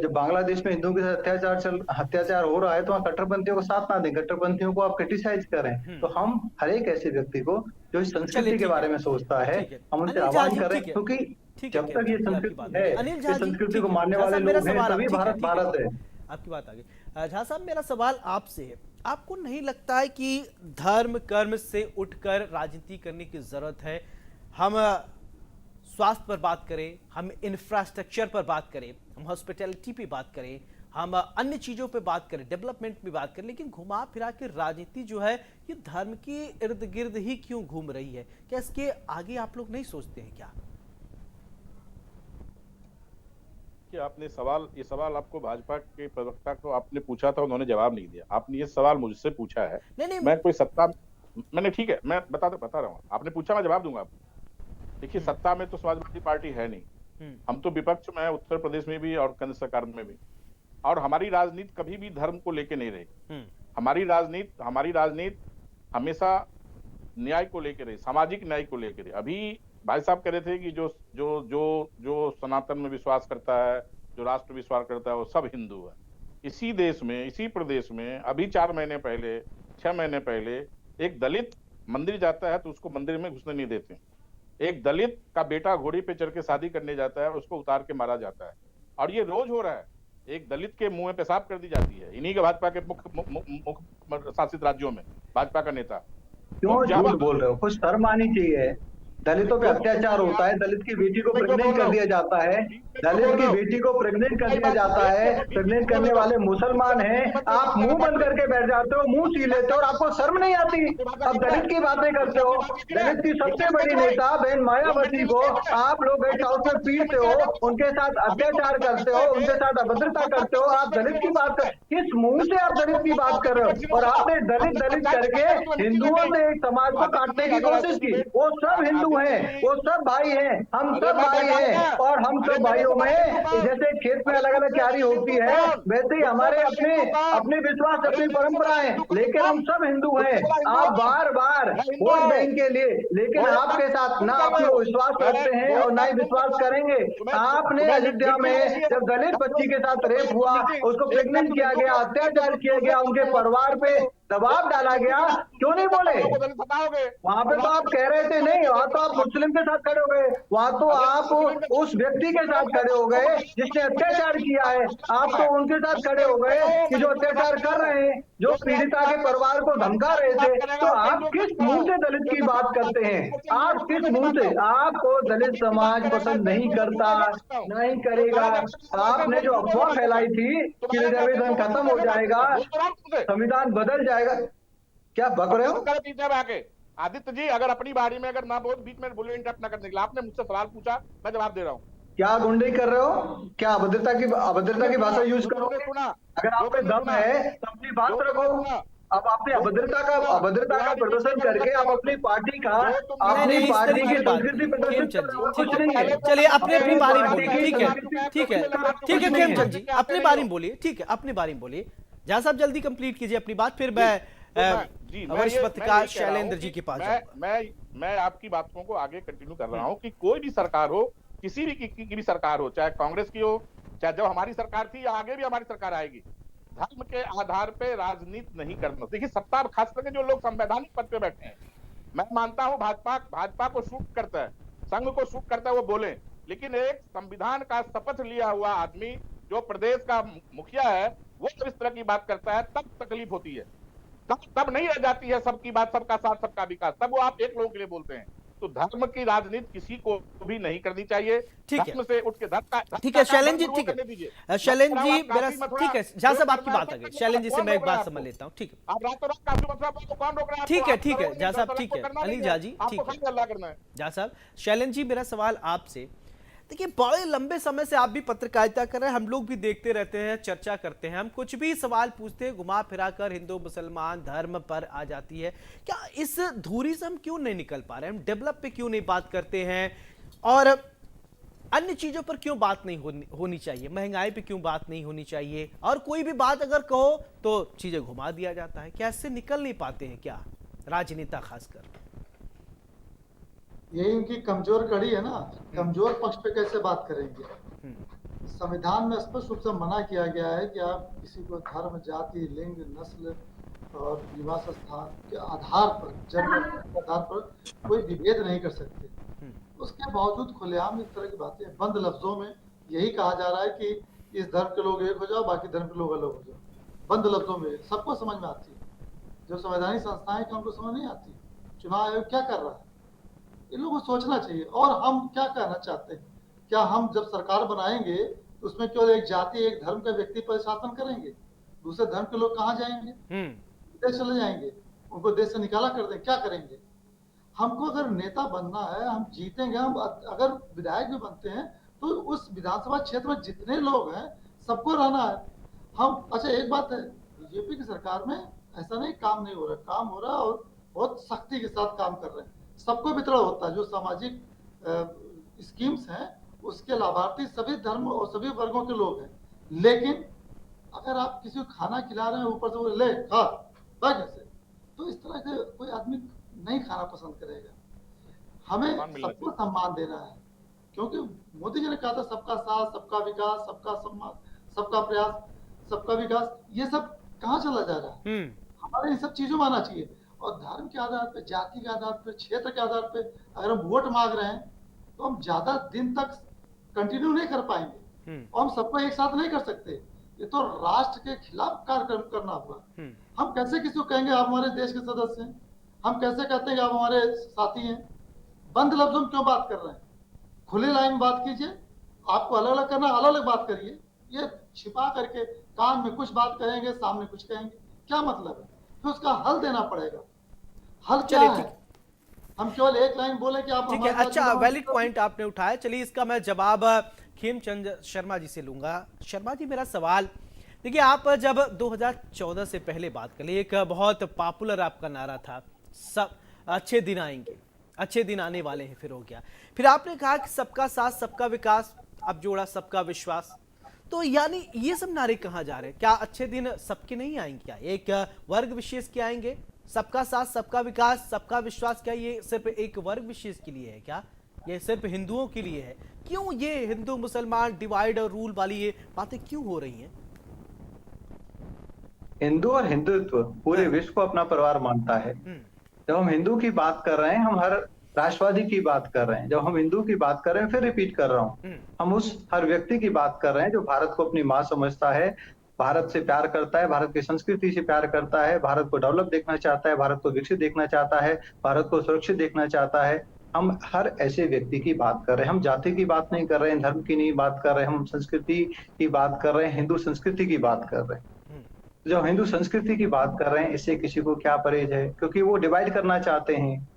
जब बांग्लादेश में हिंदुओं के साथ अत्याचार हो रहा है तो वहाँ कट्टरपंथियों को साथ ना दें, कट्टरपंथियों को आप क्रिटिसाइज करें। तो हम हर एक ऐसे व्यक्ति को जो इस संस्कृति के बारे में सोचता है, हम उनसे आह्वान करें, क्योंकि जब तक ये संस्कृति है, इस संस्कृति को मानने वाले लोग हैं, तभी भारत भारत है। आपकी बात आ गई। झा साहब, मेरा सवाल आपसे है, आपको नहीं लगता है कि धर्म कर्म से उठकर राजनीति करने की जरूरत है? हम स्वास्थ्य पर बात करें, हम इंफ्रास्ट्रक्चर पर बात करें, हम हॉस्पिटैलिटी पे बात करें, हम अन्य चीजों पे बात करें, डेवलपमेंट पे बात करें, लेकिन घुमा फिरा के राजनीति जो है ये धर्म के इर्द गिर्द ही क्यों घूम रही है? क्या इसके आगे आप लोग नहीं सोचते हैं क्या? कि आपने ये सवाल आपको भाजपा के प्रवक्ता को आपने पूछा था, उन्होंने जवाब नहीं दिया। आपने ये सवाल मुझसे पूछा है। नहीं, मैं कोई सत्ता मैंने ठीक है, मैं बता रहा हूँ। आपने पूछा, मैं जवाब दूंगा आपको। देखिए, सत्ता में तो समाजवादी पार्टी है नहीं, हम तो विपक्ष में है, उत्तर प्रदेश में भी और केंद्र सरकार में भी। और हमारी राजनीति कभी भी धर्म को लेके नहीं रही। हमारी राजनीति हमेशा न्याय को लेकर रही, सामाजिक न्याय को लेकर रही। अभी भाई साहब कह रहे थे कि जो सनातन में विश्वास करता है, जो राष्ट्र विश्वास करता है, वो सब हिंदू है। इसी देश में, इसी प्रदेश में अभी 4 महीने पहले, 6 महीने पहले एक दलित मंदिर जाता है तो उसको मंदिर में घुसने नहीं देते। एक दलित का बेटा घोड़ी पे चढ़ के शादी करने जाता है, उसको उतार के मारा जाता है। और ये रोज हो रहा है। एक दलित के मुंह में पेशाब कर दी जाती है, इन्हीं के भाजपा के मुख्य शासित राज्यों में भाजपा का नेता। क्यों झूठ बोल रहे हो? कुछ शर्म आनी चाहिए। दलितों पे अत्याचार होता है, दलित की बेटी को प्रेग्नेंट कर दिया जाता है, दलित की बेटी को प्रेग्नेंट कर दिया जाता है, प्रेग्नेंट करने वाले मुसलमान हैं। आप मुंह बंद करके बैठ जाते हो, मुंह सी लेते हो और आपको शर्म नहीं आती। अब दलित की बातें करते हो। दलित की सबसे बड़ी नेता बहन मायावती को आप लोग गेस्ट हाउस में पीटते हो, उनके साथ अत्याचार करते हो, उनके साथ अभद्रता करते हो। आप दलित की बात कर, किस मुंह से आप दलित की बात कर रहे हो? और आपने दलित करके हिंदुओं से एक समाज को काटने की कोशिश की। वो सब हिंदू हैं, वो सब भाई हैं, हम सब भाई हैं। और हम सब भाइयों में जैसे खेत में अलग अलग क्यारी होती है, वैसे ही हमारे अपने विश्वास, अपनी परंपराएं, लेकिन हम सब हिंदू हैं। आप बार बार वोट बैंक के लिए, लेकिन आपके साथ ना आपको विश्वास करते हैं और ना ही विश्वास करेंगे। आपने अयोध्या में जब दलित बच्ची के साथ रेप हुआ, उसको प्रेग्नेंट किया गया, अत्याचार किया गया, उनके परिवार पे दबाव डाला गया, क्यों नहीं बोले? वहां पे तो आप कह रहे थे नहीं, वहां तो आप मुस्लिम के साथ खड़े हो गए, वहां तो आप उस व्यक्ति के साथ खड़े हो गए जिसने अत्याचार किया है। आप तो उनके साथ खड़े हो गए कि जो अत्याचार कर रहे हैं, जो पीड़िता के परिवार को धमका रहे थे। तो आप किस मुंह से दलित की बात करते हैं? आप किस मुंह से? आपको दलित समाज पसंद नहीं करता, नहीं करेगा। आपने जो अफवाह फैलाई थी कि रिजर्वेशन खत्म हो जाएगा, संविधान बदल जाएगा, क्या बक रहे हो? आदित्य जी, अगर अपनी बारी में अगर ना बहुत बीच में बोले, इंटरप्ट ना करने के लिए, आपने मुझसे सवाल पूछा, मैं जवाब दे रहा हूँ। क्या गुंडे कर रहे हो? क्या अभद्रता की भाषा यूज करोगे? अगर आप पे दम है तो अपनी बात रखो। अब आपने अभद्रता का प्रदर्शन करके आप अपनी पार्टी की संस्कृति प्रदर्शन, कुछ नहीं है। चलिए, अपनी बारी में बोलिए। ठीक है खेमचंद जी, अपनी बारी में बोलिए। ठीक है, अपनी बारी में बोलिए। जहाँ साहब जल्दी कंप्लीट कीजिए अपनी बात, फिर मैं वरिष्ठ पत्रकार शैलेंद्र जी के पास जाऊंगा। मैं आपकी बातों को आगे कंटिन्यू कर रहा हूँ कि कोई भी सरकार हो, किसी भी की भी सरकार हो, चाहे कांग्रेस की हो, चाहे जब हमारी सरकार थी या आगे भी हमारी सरकार आएगी, धर्म के आधार पे राजनीति नहीं करना। देखिए, सत्ता खास करके जो लोग संवैधानिक पद पे बैठे हैं, मैं मानता हूँ भाजपा को सूट करता है, संघ को सूट करता है, वो बोले, लेकिन एक संविधान का शपथ लिया हुआ आदमी जो प्रदेश का मुखिया है, वो जब इस तरह की बात करता है तब तकलीफ होती है। तब नहीं रह जाती है सबकी बात, सबका साथ, सबका विकास, तब वो आप एक लोगों के लिए बोलते हैं। तो धर्म की राजनीति किसी को भी नहीं करनी चाहिए। धर्म से उठ के ठीक है शैलेंद्र जी, ठीक है शैलेंद्र जी, मेरा ठीक है झा साहब आपकी बात आ गई। शैलेंद्र जी से मैं एक बात समझ लेता हूँ। ठीक है, आप रातों रात काफी मतलब कौन रोक रहा है? ठीक है झा साहब, ठीक है अनिल झा जी, ठीक है झा साहब। शैलेंद्र जी, मेरा सवाल आपसे, देखिए, बड़े लंबे समय से आप भी पत्रकारिता कर रहे हैं, हम लोग भी देखते रहते हैं, चर्चा करते हैं, हम कुछ भी सवाल पूछते हैं, घुमा फिरा कर हिंदू मुसलमान धर्म पर आ जाती है। क्या इस धुरी से हम क्यों नहीं निकल पा रहे हैं? हम डेवलप पे क्यों नहीं बात करते हैं और अन्य चीजों पर क्यों बात नहीं होनी चाहिए? महंगाई पे क्यों बात नहीं होनी चाहिए? और कोई भी बात अगर कहो तो चीजें घुमा दिया जाता है। क्या इससे निकल नहीं पाते हैं क्या राजनेता खासकर? ये इनकी कमजोर कड़ी है ना, कमजोर पक्ष पे कैसे बात करेंगे? संविधान में स्पष्ट रूप से मना किया गया है कि आप किसी को धर्म, जाति, लिंग, नस्ल और निवास स्थान के आधार पर, जन्म के आधार पर कोई विभेद नहीं कर सकते। उसके बावजूद खुलेआम इस तरह की बातें बंद लफ्जों में यही कहा जा रहा है कि इस धर्म के लोग एक हो जाओ, बाकी धर्म के लोग अलग हो जाओ। बंद लफ्जों में सबको समझ में आती है। जो संवैधानिक संस्थाएं हैं उनको समझ नहीं आती। चुनाव आयोग क्या कर रहा है, इन लोगों को सोचना चाहिए। और हम क्या कहना चाहते हैं? क्या हम जब सरकार बनाएंगे तो उसमें केवल एक जाति, एक धर्म का व्यक्ति पर शासन करेंगे? दूसरे धर्म के लोग कहाँ जाएंगे? विदेश चले जाएंगे, उनको देश से निकाला कर दें, क्या करेंगे? हमको अगर नेता बनना है, हम जीतेंगे, हम अगर विधायक भी बनते हैं तो उस विधानसभा क्षेत्र में जितने लोग हैं सबको रहना है। हम अच्छा, एक बात है, बीजेपी की सरकार में ऐसा नहीं काम नहीं हो रहा, काम हो रहा है और बहुत सख्ती के साथ काम कर रहे हैं। सबको वितरण होता है। जो सामाजिक स्कीम्स हैं उसके लाभार्थी सभी धर्म और सभी वर्गों के लोग हैं। लेकिन अगर आप किसी को खाना खिला रहे हैं, ऊपर से वो ले खा कैसे, तो इस तरह के कोई आदमी नहीं खाना पसंद करेगा। हमें सबको सम्मान देना है, क्योंकि मोदी जी ने कहा था सबका साथ, सबका विकास, सबका सम्मान, सबका प्रयास, सबका विकास। ये सब कहाँ चला जा रहा है? हमारे इन सब चीजों में आना चाहिए। और धर्म के आधार पे, जाति के आधार पे, क्षेत्र के आधार पे अगर हम वोट मांग रहे हैं तो हम ज्यादा दिन तक कंटिन्यू नहीं कर पाएंगे और हम सबको एक साथ नहीं कर सकते। ये तो राष्ट्र के खिलाफ कार्यक्रम करना होगा। हम कैसे किसी को कहेंगे आप हमारे देश के सदस्य हैं? हम कैसे कहते हैं कि आप हमारे साथी हैं? बंद लफ्जों में क्यों बात कर रहे हैं? खुली लाइन में बात कीजिए। आपको अलग अलग करना, अलग अलग बात करिए। ये छिपा करके कान में कुछ बात कहेंगे, सामने कुछ कहेंगे, क्या मतलब है? फिर उसका हल देना पड़ेगा। हल क्या है? हम केवल एक लाइन बोले कि आप ठीक है। अच्छा, वैलिड पॉइंट आपने उठाया। चलिए, इसका मैं जवाब खेमचंद शर्मा जी से लूंगा। शर्मा जी, मेरा सवाल देखिए, आप जब 2014 से पहले बात करें, एक बहुत पॉपुलर आपका नारा था, सब अच्छे दिन आएंगे, अच्छे दिन आने वाले हैं, फिर हो गया। फिर आपने कहा कि सबका साथ, सबका विकास, अब जोड़ा सबका विश्वास। तो यानी ये सब नारे कहाँ जा रहे हैं? क्या अच्छे दिन सबके नहीं आएंगे? क्या एक वर्ग विशेष के आएंगे? सबका साथ, सबका विकास, सबका विश्वास, क्या ये सिर्फ एक वर्ग विशेष के लिए है? क्या ये सिर्फ हिंदुओं के लिए है? क्यों ये हिंदू मुसलमान डिवाइड और रूल वाली ये बातें क्यों हो रही हैं? हिंदू और हिंदुत्व पूरे विश्व को अपना परिवार मानता है। जब हम हिंदू की बात कर रहे हैं, हम हर राष्ट्रवादी की बात कर रहे हैं। जब हम हिंदू की बात कर रहे हैं, फिर रिपीट कर रहा हूं, हम उस हर व्यक्ति की बात कर रहे हैं जो भारत को अपनी मां समझता है, भारत से प्यार करता है, भारत की संस्कृति से प्यार करता है, भारत को डेवलप देखना चाहता है, भारत को विकसित देखना चाहता है, भारत को सुरक्षित देखना चाहता है। हम हर ऐसे व्यक्ति की बात कर रहे हैं। हम जाति की बात नहीं कर रहे हैं, धर्म की नहीं बात कर रहे हैं, हम संस्कृति की बात कर रहे हैं, हिंदू संस्कृति की बात कर रहे हैं। जब हिंदू संस्कृति की बात कर रहे हैं, इससे किसी को क्या परहेज है? क्योंकि वो डिवाइड करना चाहते हैं,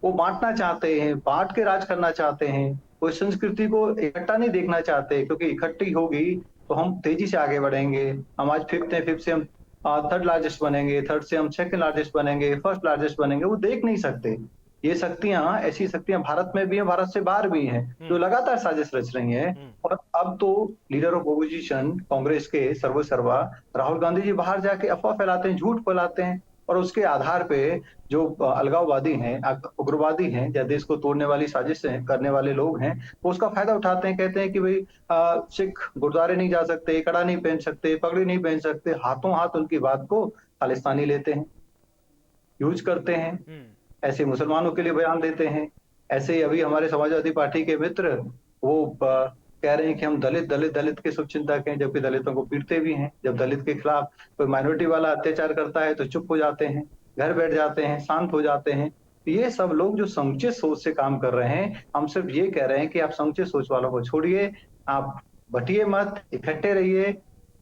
वो बांटना चाहते हैं, बांट के राज करना चाहते हैं। वो संस्कृति को इकट्ठा नहीं देखना चाहते, क्योंकि इकट्ठी होगी तो हम तेजी से आगे बढ़ेंगे। हम आज फिफ्थ हैं, फिफ्थ से हम थर्ड लार्जेस्ट बनेंगे, थर्ड से हम सेकंड लार्जेस्ट बनेंगे, फर्स्ट लार्जेस्ट बनेंगे। वो देख नहीं सकते। ये शक्तियां, ऐसी शक्तियां भारत में भी हैं, भारत से बाहर भी हैं, जो लगातार साजिश रच रही हैं। और अब तो लीडर ऑफ ओपोजिशन कांग्रेस के सर्वसर्वा राहुल गांधी जी बाहर जाके अफवाह फैलाते हैं, झूठ फैलाते हैं, और उसके आधार पे जो अलगाववादी हैं, उग्रवादी हैं, या देश को तोड़ने वाली साजिशें करने वाले लोग हैं, वो उसका फायदा उठाते हैं। कहते हैं कि भाई सिख गुरुद्वारे नहीं जा सकते, कड़ा नहीं पहन सकते, पगड़ी नहीं पहन सकते। हाथों हाथ उनकी बात को खालिस्तानी लेते हैं, यूज करते हैं। ऐसे मुसलमानों के लिए बयान देते हैं। ऐसे ही अभी हमारे समाजवादी पार्टी के मित्र वो कह रहे हैं कि हम दलित के शुभचिंतक हैं, जबकि दलितों को पीटते भी हैं। जब दलित के खिलाफ कोई माइनॉरिटी वाला अत्याचार करता है तो चुप हो जाते हैं, घर बैठ जाते हैं, शांत हो जाते हैं। ये सब लोग जो समुचित सोच से काम कर रहे हैं, हम सिर्फ ये कह रहे हैं कि आप समुचित सोच वालों को छोड़िए, आप बटिए मत, इकट्ठे रहिए।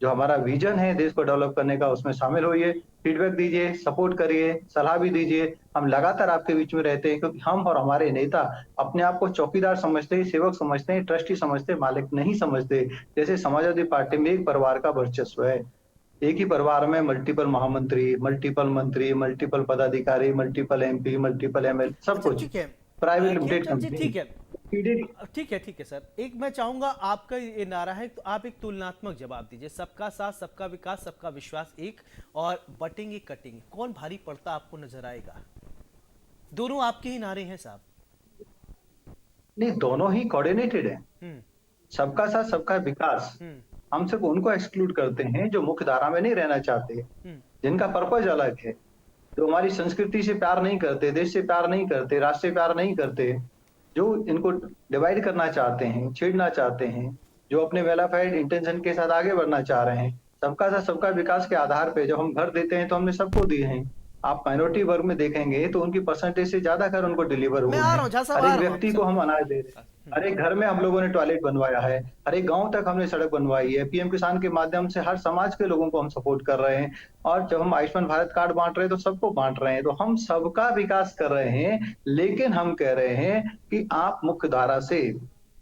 जो हमारा विजन है देश को डेवलप करने का, उसमें शामिल होइए, फीडबैक दीजिए, सपोर्ट करिए, सलाह भी दीजिए। हम लगातार आपके बीच में रहते हैं, क्योंकि हम और हमारे नेता अपने आप को चौकीदार समझते हैं, सेवक समझते हैं, ट्रस्टी समझते हैं, मालिक नहीं समझते। जैसे समाजवादी पार्टी में एक परिवार का वर्चस्व है, एक ही परिवार में मल्टीपल महामंत्री, मल्टीपल मंत्री, मल्टीपल पदाधिकारी, मल्टीपल एमपी, मल्टीपल एमएल, सब अच्छा कुछ ठीक है प्राइवेट लिमिटेड खेमचंद जी, कंपनी। ठीक है ठीक है सर। एक मैं चाहूंगा आपका ये नारा है तो आप एक तुलनात्मक जवाब दीजिए, सबका साथ सबका विकास सबका विश्वास एक, और बटेंगे कटेंगे, कौन भारी पड़ता आपको नजर आएगा? दोनों आपके ही नारे हैं साहब। नहीं, दोनों ही कोऑर्डिनेटेड है। हम्म सबका साथ सबका विकास, हम्म हम सिर्फ उनको एक्सक्लूड करते हैं जो मुख्य धारा में नहीं रहना चाहते, हम्म जिनका पर्पज अलग है, जो हमारी संस्कृति से प्यार नहीं करते, देश से प्यार नहीं करते, राष्ट्र से प्यार नहीं करते, जो इनको डिवाइड करना चाहते हैं, छेड़ना चाहते हैं, जो अपने वेलाफाइड इंटेंशन के साथ आगे बढ़ना चाह रहे हैं। सबका साथ सबका विकास के आधार पे जब हम घर देते हैं तो हमने सबको दिए हैं। आप माइनॉरिटी वर्ग में देखेंगे तो उनकी परसेंटेज से ज्यादा घर उनको डिलीवर हुए मैं आ हैं। रहा हूँ झा साहब, हर आ एक रहा हूँ व्यक्ति को हम अनाज दे रहे हैं, हर एक घर में हम लोगों ने टॉयलेट बनवाया है, हर एक गांव तक हमने सड़क बनवाई है, पीएम किसान के माध्यम से हर समाज के लोगों को हम सपोर्ट कर रहे हैं। और जब हम आयुष्मान भारत कार्ड बांट रहे हैं तो सबको बांट रहे हैं, तो हम सबका विकास कर रहे हैं। लेकिन हम कह रहे हैं कि आप मुख्य धारा से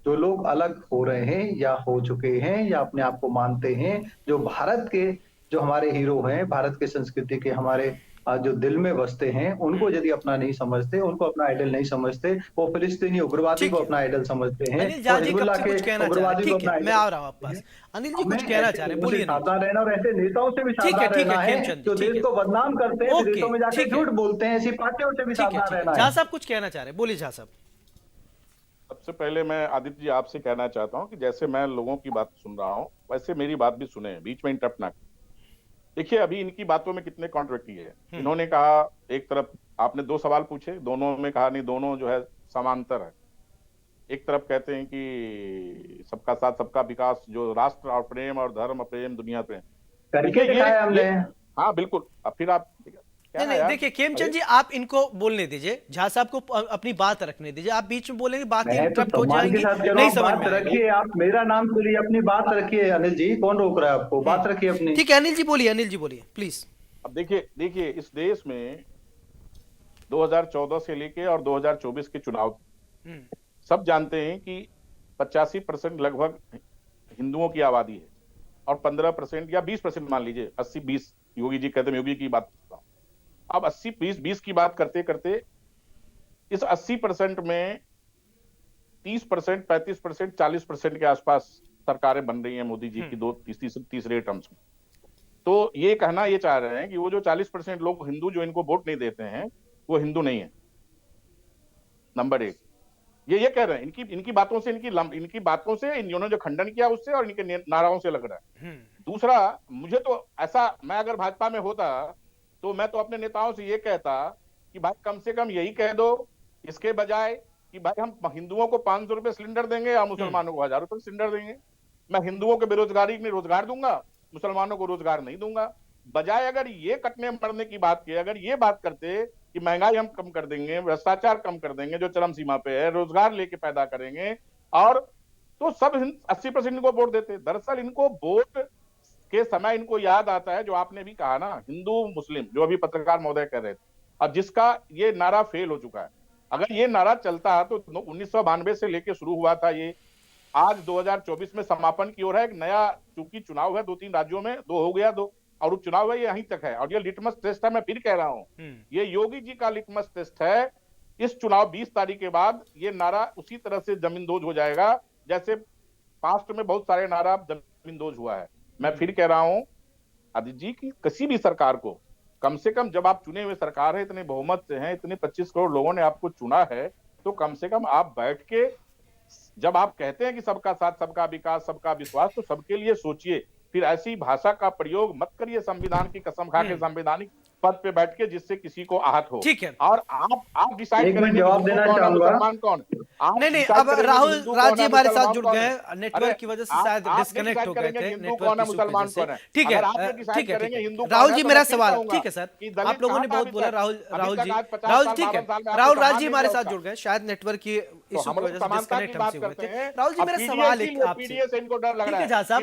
जो लोग अलग हो रहे हैं या हो चुके हैं या अपने आप को मानते हैं, जो भारत के जो हमारे हीरो हैं, भारत के संस्कृति के हमारे जो दिल में बसते हैं, उनको यदि अपना नहीं समझते, उनको अपना आइडल नहीं समझते, वो फिलिस्तीनी उग्रवादी ठीक को है। अपना आइडल समझते हैं अनिल झा और जी कब हिजबुल्लाह से के कुछ कहना चाह रहे उग्रवादी हैं? को ठीक अपना है, मैं आइडल आ रहा हूँ आपके पास। अनिल जी हमें कुछ कहना ऐसे चाह रहे हैं, लोगों से बोलिए अनिल जी। सावधान रहना और ऐसे नेताओं से भी ठीक है सावधान ठीक है रहना है खेमचंद जी, जो ठीक देश है को बदनाम करते हैं, ओके, विदेशों में जाके ठीक है झूठ बोलते हैं, ऐसी पार्टियों से भी सावधान ठीक है रहना झा है। साहब कुछ कहना चाह रहे हैं, बोलिए झा साहब। सबसे पहले मैं आदित्य जी आपसे कहना चाहता हूं कि जैसे मैं लोगों की बात सुन रहा हूं वैसे मेरी बात भी सुने, बीच में इंटरप्ट ना करें। देखिए अभी इनकी बातों में कितने कॉन्ट्रडिक्टी है। इन्होंने कहा एक तरफ, आपने दो सवाल पूछे, दोनों में कहा नहीं, दोनों जो है समांतर है। एक तरफ कहते हैं कि सबका साथ सबका विकास, जो राष्ट्र और प्रेम और धर्म प्रेम दुनिया प्रेम, करके देखिए दिखाया हमने। हाँ बिल्कुल। अब फिर आप क्या नहीं है नहीं यार? देखिए खेमचंद अरे जी आप इनको बोलने दीजिए, झा साहब को अपनी बात रखने दीजिए, आप बीच में बोलेंगे बातें मैं तो इंटरप्ट हो सम्मान के जाएंगी, साथ कह रहा नहीं हूँ, समझ बात में आएगा। रखिए। आप मेरा नाम सुनिए, अपनी बात रखिए। अनिल जी कौन रोक रहा है आपको? बात रखिए अपनी। ठीक है अनिल जी बोलिए, अनिल जी बोलिए प्लीज। अब देखिए इस देश में 2014 से लेके और 2024 के चुनाव सब जानते हैं कि 85% लगभग हिंदुओं की आबादी है और 15% या 20% मान लीजिए, 80-20 योगी जी कहते हैं, योगी की बात करता हूं। अब 80-20 की बात करते करते इस 80% में 30%, 35%, 40% के आसपास सरकारें बन रही हैं मोदी जी की दो तीसरे टर्म्स में। तो ये कहना ये चाह रहे हैं कि वो जो 40% लोग हिंदू जो इनको वोट नहीं देते हैं वो हिंदू नहीं है। नंबर एक, ये कह रहे हैं, इनकी बातों से, इनकी बातों से, इन्होंने जो खंडन किया उससे और इनके नाराओं से लग रहा है। दूसरा, मुझे तो ऐसा, मैं अगर भाजपा में होता तो मैं तो अपने नेताओं से ये कहता कि भाई कम से कम यही कह दो, इसके बजाय कि भाई हम हिंदुओं को 500 रुपए सिलेंडर देंगे या मुसलमानों को 1000 रुपए सिलेंडर देंगे। मैं हिंदुओं के बेरोजगारी में रोजगार दूंगा, मुसलमानों को रोजगार नहीं दूंगा। बजाय अगर ये कटने मरने की बात की, अगर ये बात करते कि महंगाई हम कम कर देंगे, भ्रष्टाचार कम कर देंगे जो चरम सीमा पे है, रोजगार लेके पैदा करेंगे, और तो सब 80% इनको वोट देते। दरअसल इनको वोट के समय इनको याद आता है जो आपने भी कहा ना, हिंदू मुस्लिम, जो अभी पत्रकार महोदय कह रहे थे, और जिसका ये नारा फेल हो चुका है। अगर ये नारा चलता तो 1992 से लेके शुरू हुआ था, ये आज 2024 में समापन की ओर है। एक नया, चूंकि चुनाव है 2-3 राज्यों में, 2 हो गया, 2 और उपचुनाव है, ये यहीं तक है। और ये लिटमस टेस्ट है, मैं फिर कह रहा हूं, ये योगी जी का लिटमस टेस्ट है। इस चुनाव 20 तारीख के बाद ये नारा उसी तरह से जमींदोज हो जाएगा जैसे पास्ट में बहुत सारे नारा जमींदोज हुआ है। मैं फिर कह रहा हूं आदित्य जी की किसी भी सरकार को, कम से कम जब आप चुने हुए सरकार है, इतने बहुमत से हैं, इतने 25 करोड़ लोगों ने आपको चुना है, तो कम से कम आप बैठ के, जब आप कहते हैं कि सबका साथ सबका विकास सबका विश्वास, तो सबके लिए सोचिए। फिर ऐसी भाषा का प्रयोग मत करिए संविधान की कसम खा के संवैधानिक पद पे बैठ के, जिससे किसी को आहत हो। ठीक है, और आप डिसाइड करेंगे जवाब देना चाहूंगा। मुसलमान कौन। नहीं अब राहुल राज जी हमारे साथ जुड़ गए हैं, नेटवर्क की वजह से शायद डिस्कनेक्ट हो गए थे, नेटवर्क मुसलमान इशू कौन है। ठीक है ठीक है राहुल जी, मेरा सवाल ठीक है सर, आप लोगों ने बहुत बोला। राहुल जी ठीक है, राहुल राज जी हमारे साथ जुड़ गए, शायद नेटवर्क की इशू की वजह से डिस्कनेक्ट हमसे हुए थे। राहुल जी मेरा सवाल एक आपसे, ठीक है झा साहब,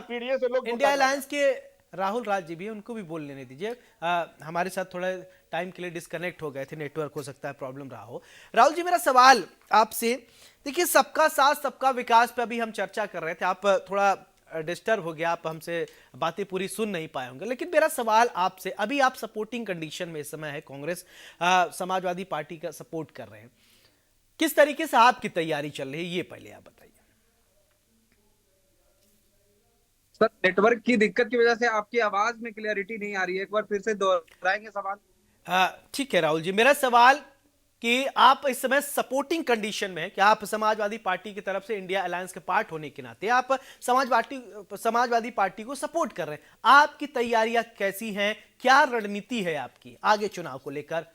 इंडिया अलायंस के राहुल राज जी भी हैं, उनको भी बोल लेने दीजिए। हमारे साथ थोड़ा टाइम के लिए डिस्कनेक्ट हो गए थे, नेटवर्क हो सकता है प्रॉब्लम रहा हो। राहुल जी, मेरा सवाल आपसे, देखिए सबका साथ सबका विकास पे अभी हम चर्चा कर रहे थे, आप थोड़ा डिस्टर्ब हो गया, आप हमसे बातें पूरी सुन नहीं पाए होंगे, लेकिन मेरा सवाल आपसे, अभी आप सपोर्टिंग कंडीशन में इस समय है, कांग्रेस समाजवादी पार्टी का सपोर्ट कर रहे हैं, किस तरीके से आपकी तैयारी चल रही है, ये पहले आप बताइए। सर, नेटवर्क की दिक्कत की वजह से आपकी आवाज में क्लियरिटी नहीं आ रही है, एक बार फिर से दोहराएंगे सवाल? ठीक है राहुल जी, मेरा सवाल कि आप इस समय सपोर्टिंग कंडीशन में हैं कि आप समाजवादी पार्टी की तरफ से इंडिया अलायंस के पार्ट होने के नाते आप समाजवादी पार्टी को सपोर्ट कर रहे हैं, आपकी तैयारियां कैसी हैं, क्या रणनीति है आपकी आगे चुनाव को लेकर?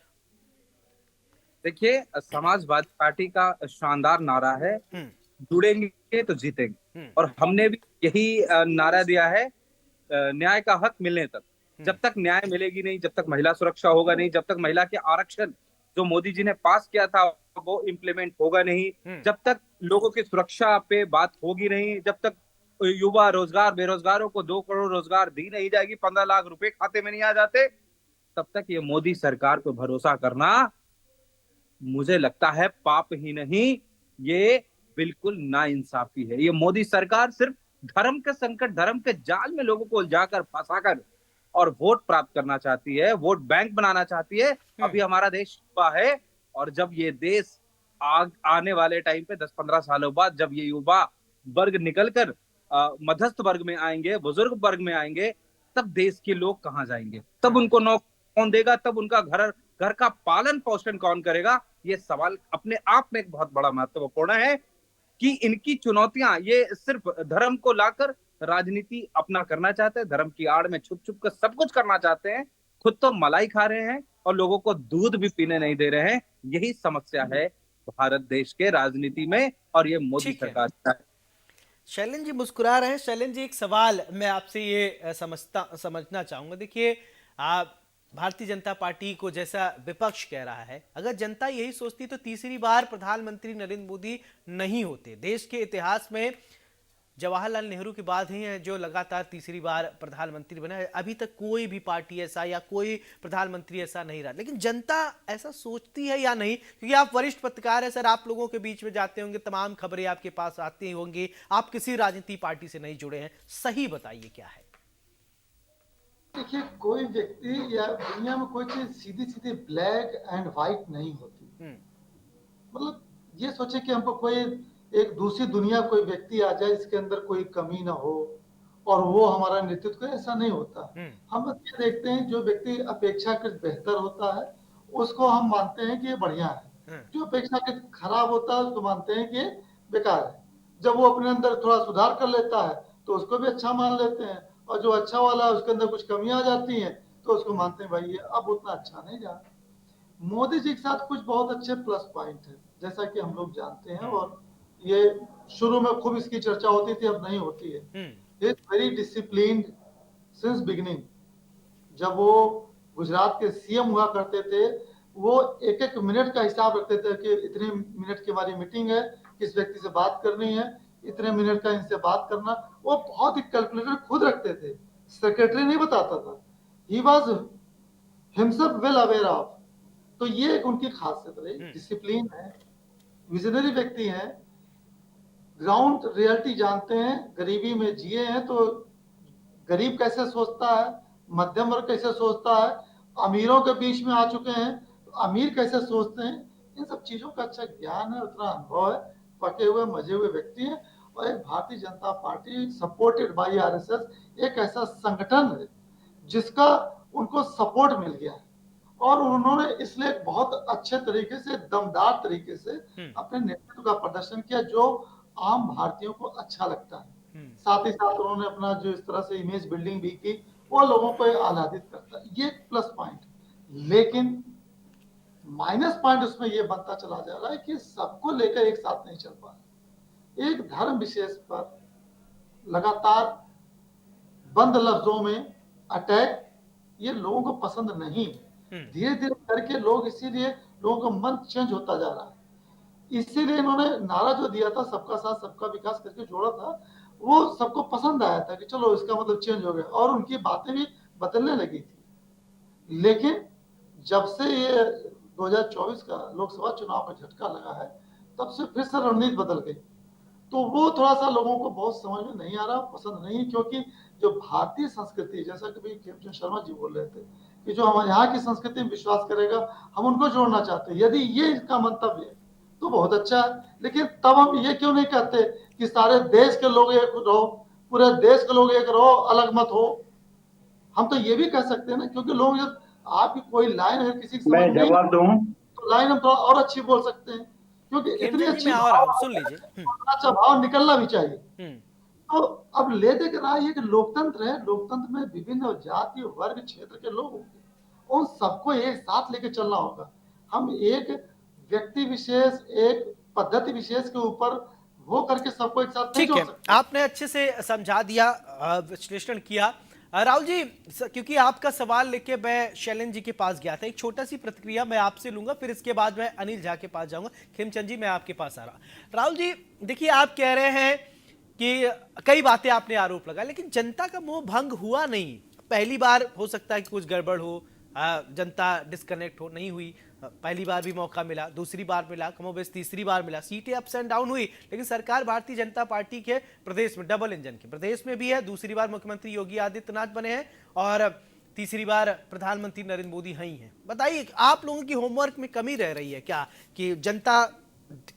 देखिए, समाजवादी पार्टी का शानदार नारा है, जुड़ेंगे तो जीतेंगे, और हमने भी यही नारा दिया है, न्याय का हक मिलने तक। जब तक न्याय मिलेगी नहीं, जब तक महिला सुरक्षा होगा नहीं, जब तक महिला के आरक्षण जो मोदी जी ने पास किया था वो इम्प्लीमेंट होगा नहीं, जब तक लोगों की सुरक्षा पे बात होगी नहीं, जब तक युवा रोजगार बेरोजगारों को 2 करोड़ रोजगार दी नहीं जाएगी, 15 लाख रुपए खाते में नहीं आ जाते, तब तक ये मोदी सरकार पे भरोसा करना मुझे लगता है पाप ही नहीं, ये बिल्कुल नाइंसाफी है। ये मोदी सरकार सिर्फ धर्म के संकट, धर्म के जाल में लोगों को उलझाकर फंसाकर और वोट प्राप्त करना चाहती है, वोट बैंक बनाना चाहती है। अभी हमारा देश युवा है, और जब ये देश आने वाले टाइम पे 10-15 सालों बाद जब ये युवा वर्ग निकलकर मध्यस्थ वर्ग में आएंगे, बुजुर्ग वर्ग में आएंगे, तब देश के लोग कहाँ जाएंगे, तब उनको नौकरी कौन देगा, तब उनका घर का पालन पोषण कौन करेगा? ये सवाल अपने आप में एक बहुत बड़ा महत्वपूर्ण है कि इनकी चुनौतियां, ये सिर्फ धर्म को लाकर राजनीति अपना करना चाहते हैं, धर्म की आड़ में छुप छुप कर सब कुछ करना चाहते हैं, खुद तो मलाई खा रहे हैं और लोगों को दूध भी पीने नहीं दे रहे हैं। यही समस्या है भारत देश के राजनीति में, और ये मोदी सरकार का है। शैलेंद्र जी मुस्कुरा रहे हैं। शैलेंद्र जी, एक सवाल मैं आपसे ये समझना चाहूंगा, देखिए आप भारतीय जनता पार्टी को जैसा विपक्ष कह रहा है, अगर जनता यही सोचती तो तीसरी बार प्रधानमंत्री नरेंद्र मोदी नहीं होते। देश के इतिहास में जवाहरलाल नेहरू के बाद ही हैं जो लगातार तीसरी बार प्रधानमंत्री बने, अभी तक कोई भी पार्टी ऐसा या कोई प्रधानमंत्री ऐसा नहीं रहा। लेकिन जनता ऐसा सोचती है या नहीं? क्योंकि आप वरिष्ठ पत्रकार हैं सर, आप लोगों के बीच में जाते होंगे, तमाम खबरें आपके पास आती होंगी, आप किसी राजनीतिक पार्टी से नहीं जुड़े हैं, सही बताइए क्या है? देखिए, कोई व्यक्ति या दुनिया में कोई चीज सीधी सीधी ब्लैक एंड व्हाइट नहीं होती। मतलब ये सोचे कि हमको कोई एक दूसरी दुनिया कोई व्यक्ति आ जाए जिसके अंदर कोई कमी ना हो और वो हमारा नेतृत्व करे, ऐसा नहीं होता। हम ये देखते हैं जो व्यक्ति अपेक्षाकृत बेहतर होता है उसको हम मानते हैं कि ये बढ़िया है, जो अपेक्षाकृत खराब होता है उसको मानते हैं कि ये बेकार है। जब वो अपने अंदर थोड़ा सुधार कर लेता है तो उसको भी अच्छा मान लेते हैं, और जो अच्छा वाला है उसके अंदर कुछ कमियां आ जाती हैं तो उसको मानते हैं भाई ये अब उतना अच्छा नहीं जा। मोदी जी के साथ कुछ बहुत अच्छे प्लस पॉइंट है, जैसा कि हम लोग जानते हैं, और ये शुरू में खूब इसकी चर्चा होती थी, अब नहीं होती है। Is very disciplined since beginning. जब वो गुजरात के सीएम हुआ करते थे, वो एक एक मिनट का हिसाब रखते थे कि इतने मिनट की हमारी मीटिंग है, किस व्यक्ति से बात करनी है, इतने मिनट का इनसे बात करना, वो बहुत ही कैलकुलेटर खुद रखते थे, सेक्रेटरी नहीं बताता था। He was himself well aware of. तो ये एक उनकी खासियत रही, डिसिप्लिन है, विजनरी व्यक्ति हैं, ग्राउंड रियलिटी जानते हैं, गरीबी में जिए हैं, तो गरीब कैसे सोचता है, मध्यम वर्ग कैसे सोचता है, अमीरों के बीच में आ चुके हैं तो अमीर कैसे सोचते हैं, इन सब चीजों का अच्छा ज्ञान है, उतना अनुभव है, पके हुए मजे हुए व्यक्ति हैं। और एक Bharatiya Janata party supported by RSS एक ऐसा संगठन है जिसका उनको सपोर्ट मिल गया है, और उन्होंने इसलिए बहुत अच्छे तरीके से, दमदार तरीके से अपने नेतृत्व का प्रदर्शन किया जो आम भारतीयों को अच्छा लगता है। साथ ही साथ उन्होंने अपना जो इस तरह से इमेज बिल्डिंग भी की, वो लोगों को आह्लादित करता है, ये प्लस पॉइंट। लेकिन माइनस पॉइंट उसमें ये बनता चला जा रहा है कि सबको लेकर एक साथ नहीं चल पा रहा। एक धर्म विशेष पर लगातार बंद लफ्जों में अटैक, ये लोगों को पसंद नहीं। धीरे धीरे करके लोग, इसीलिए लोगों का मन चेंज होता जा रहा है। इसीलिए इन्होंने नारा जो दिया था सबका साथ सबका विकास करके जोड़ा था, वो सबको पसंद आया था कि चलो इसका मतलब चेंज हो गया, और उनकी बातें भी बदलने लगी थी। लेकिन जब से ये 2024 का लोकसभा चुनाव का झटका लगा है, तब से फिर से रणनीति बदल गई। तो वो थोड़ा सा लोगों को बहुत समझ में नहीं आ रहा, पसंद नहीं, क्योंकि जो भारतीय संस्कृति, जैसा कि भाई खेमचंद शर्मा जी बोल रहे थे कि जो हम यहाँ की संस्कृति में विश्वास करेगा, हम उनको जोड़ना चाहते हैं। यदि ये इसका मंतव्य है तो बहुत अच्छा है, लेकिन तब हम ये क्यों नहीं कहते कि सारे देश के लोग एक रहो, पूरे देश के लोग एक रहो, अलग मत हो। हम तो ये भी कह सकते हैं ना, क्योंकि लोग जब आपकी कोई लाइन अगर किसी की समझ मैं में नहीं जवाब दूं? तो लाइन हम थोड़ा और अच्छी बोल सकते हैं, क्योंकि इतनी खेमचंद जी अच्छी मैं आ रहा हूँ, सुन लीजिए। अच्छा भाव निकलना भी चाहिए। हम्म। तो अब ले दे कर आइए कि लोकतंत्र है, लोकतंत्र में विभिन्न जाति वर्ग क्षेत्र के लोग होंगे, उन सबको एक साथ लेके चलना होगा। हम एक व्यक्ति विशेष, एक पद्धति विशेष के ऊपर वो करके सबको एक साथ नहीं ठीक जोड़ है, सकते। आपने अच्छे से समझा दिया, विश्लेषण किया। राहुल जी, क्योंकि आपका सवाल लेके मैं शैलेंद्र जी के पास गया था, एक छोटा सी प्रतिक्रिया मैं आपसे लूंगा, फिर इसके बाद मैं अनिल झा के पास जाऊंगा। खेमचंद जी मैं आपके पास आ रहा। राहुल जी देखिए, आप कह रहे हैं कि कई बातें आपने आरोप लगा, लेकिन जनता का मोह भंग हुआ नहीं। पहली बार हो सकता है कि कुछ गड़बड़ हो, जनता डिस्कनेक्ट हो, नहीं हुई। पहली बार भी मौका मिला, दूसरी बार मिला, कमोबेश तीसरी बार मिला, सीटें अप्स एंड डाउन हुई, लेकिन सरकार भारतीय जनता पार्टी के प्रदेश में, डबल इंजन के प्रदेश में भी है। दूसरी बार मुख्यमंत्री योगी आदित्यनाथ बने हैं और तीसरी बार प्रधानमंत्री नरेंद्र मोदी ही हैं। बताइए, आप लोगों की होमवर्क में कमी रह रही है क्या कि जनता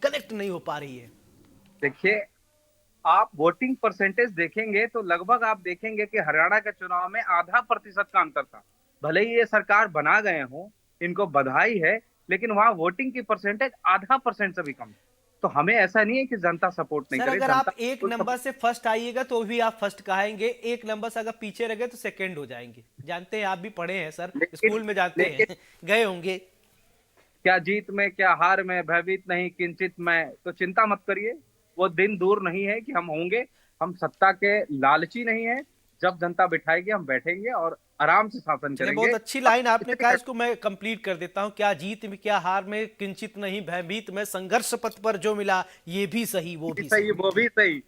कनेक्ट नहीं हो पा रही है? देखिए, आप वोटिंग परसेंटेज देखेंगे तो लगभग आप देखेंगे कि हरियाणा के चुनाव में आधा प्रतिशत का अंतर था। भले ही ये सरकार बना गए हो, इनको बधाई है, लेकिन वहां वोटिंग की परसेंटेज आधा परसेंट से भी कम। तो हमें ऐसा नहीं है कि जनता सपोर्ट नहीं सर करे, अगर जनता आप एक नंबर से फर्स्ट आइएगा तो भी आप फर्स्ट कहाएंगे, एक नंबर से अगर पीछे रह गए तो सेकंड हो जाएंगे। जानते हैं, आप भी पढ़े हैं सर, स्कूल में जानते लेकिन हैं, गए होंगे। क्या जीत में क्या हार में भयभीत नहीं किंचित में, तो चिंता मत करिए, वो दिन दूर नहीं है कि हम होंगे। हम सत्ता के लालची नहीं है, जब जनता बिठाएगी हम बैठेंगे और आराम से शासन चलिए, करेंगे। बहुत अच्छी लाइन आपने कहा, इतनी इसको मैं कंप्लीट कर देता हूं। क्या जीत में क्या हार में किंचित नहीं भयभीत में, संघर्ष पथ पर जो मिला ये भी सही वो भी सही, सही। वो भी सही।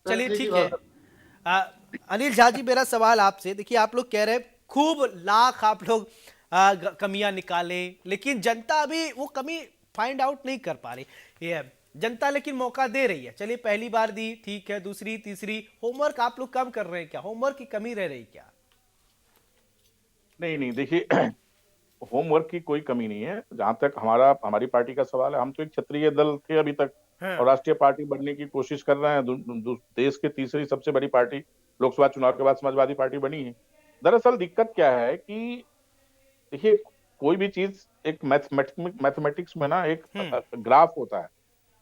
चलिए की ठीक है। बात। अनिल झा जी, मेरा सवाल आपसे, देखिए आप लोग कह रहे हैं खूब लाख आप लोग कमियां निकालें, लेकिन जनता अभी वो कमी फाइंड आउट नहीं कर पा रही। ये जनता लेकिन मौका दे रही है। चलिए पहली बार दी, ठीक है, दूसरी तीसरी, होमवर्क आप लोग कम कर रहे हैं क्या? होमवर्क की कमी रह रही क्या? नहीं नहीं, देखिए होमवर्क की कोई कमी नहीं है। जहां तक हमारी पार्टी का सवाल है, हम तो एक क्षत्रिय दल थे अभी तक, हाँ। और राष्ट्रीय पार्टी बनने की कोशिश कर रहे हैं। देश के तीसरी सबसे बड़ी पार्टी लोकसभा चुनाव के बाद समाजवादी पार्टी बनी है। दरअसल दिक्कत क्या है कि देखिए, कोई भी चीज एक मैथमेटिक्स में ना एक ग्राफ होता है।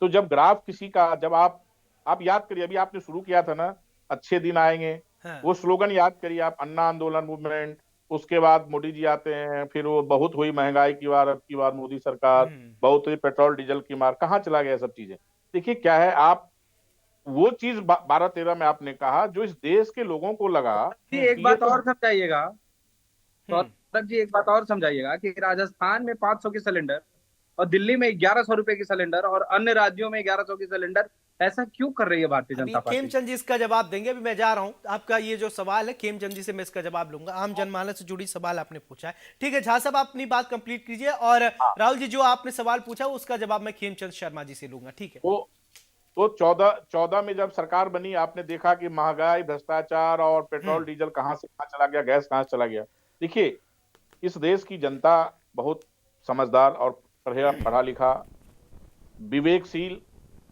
तो जब ग्राफ किसी का, जब आप याद करिए, अभी आपने शुरू किया था ना, अच्छे दिन आएंगे, हाँ। वो स्लोगन याद करिए आप, अन्ना आंदोलन मूवमेंट। उसके बाद मोदी जी आते हैं, फिर वो बहुत हुई महंगाई की बार, अब की बार मोदी सरकार, बहुत हुई पेट्रोल डीजल की मार, कहाँ चला गया सब चीजें? देखिए क्या है, आप वो चीज 12-13 में आपने कहा जो इस देश के लोगों को लगा जी, कि एक ये बात तो और समझाइएगा सौरभ जी, एक बात और समझाइएगा कि राजस्थान में 500 की सिलेंडर और दिल्ली में 1100 रुपए की सिलेंडर और अन्य राज्यों में 1100 की सिलेंडर, ऐसा क्यों कर रही है भारतीय अभी जनता पार्टी? खेमचंद जी इसका जवाब देंगे। अभी मैं जा रहा हूं, आपका ये जो सवाल है खेमचंद जी से मैं इसका जवाब लूंगा। आम जनमानस से जुड़ी सवाल आपने पूछा है, ठीक है। झा साहब आप अपनी बात कंप्लीट कीजिए, और राहुल जी जो आपने सवाल पूछा उसका जवाब मैं खेमचंद शर्मा जी से लूंगा, ठीक है। तो 14 में जब सरकार बनी, आपने देखा कि महंगाई, भ्रष्टाचार और पेट्रोल डीजल कहां से कहां चला गया, गैस कहां से चला गया। देखिए, इस देश की जनता बहुत समझदार और पढ़ा लिखा, विवेकशील,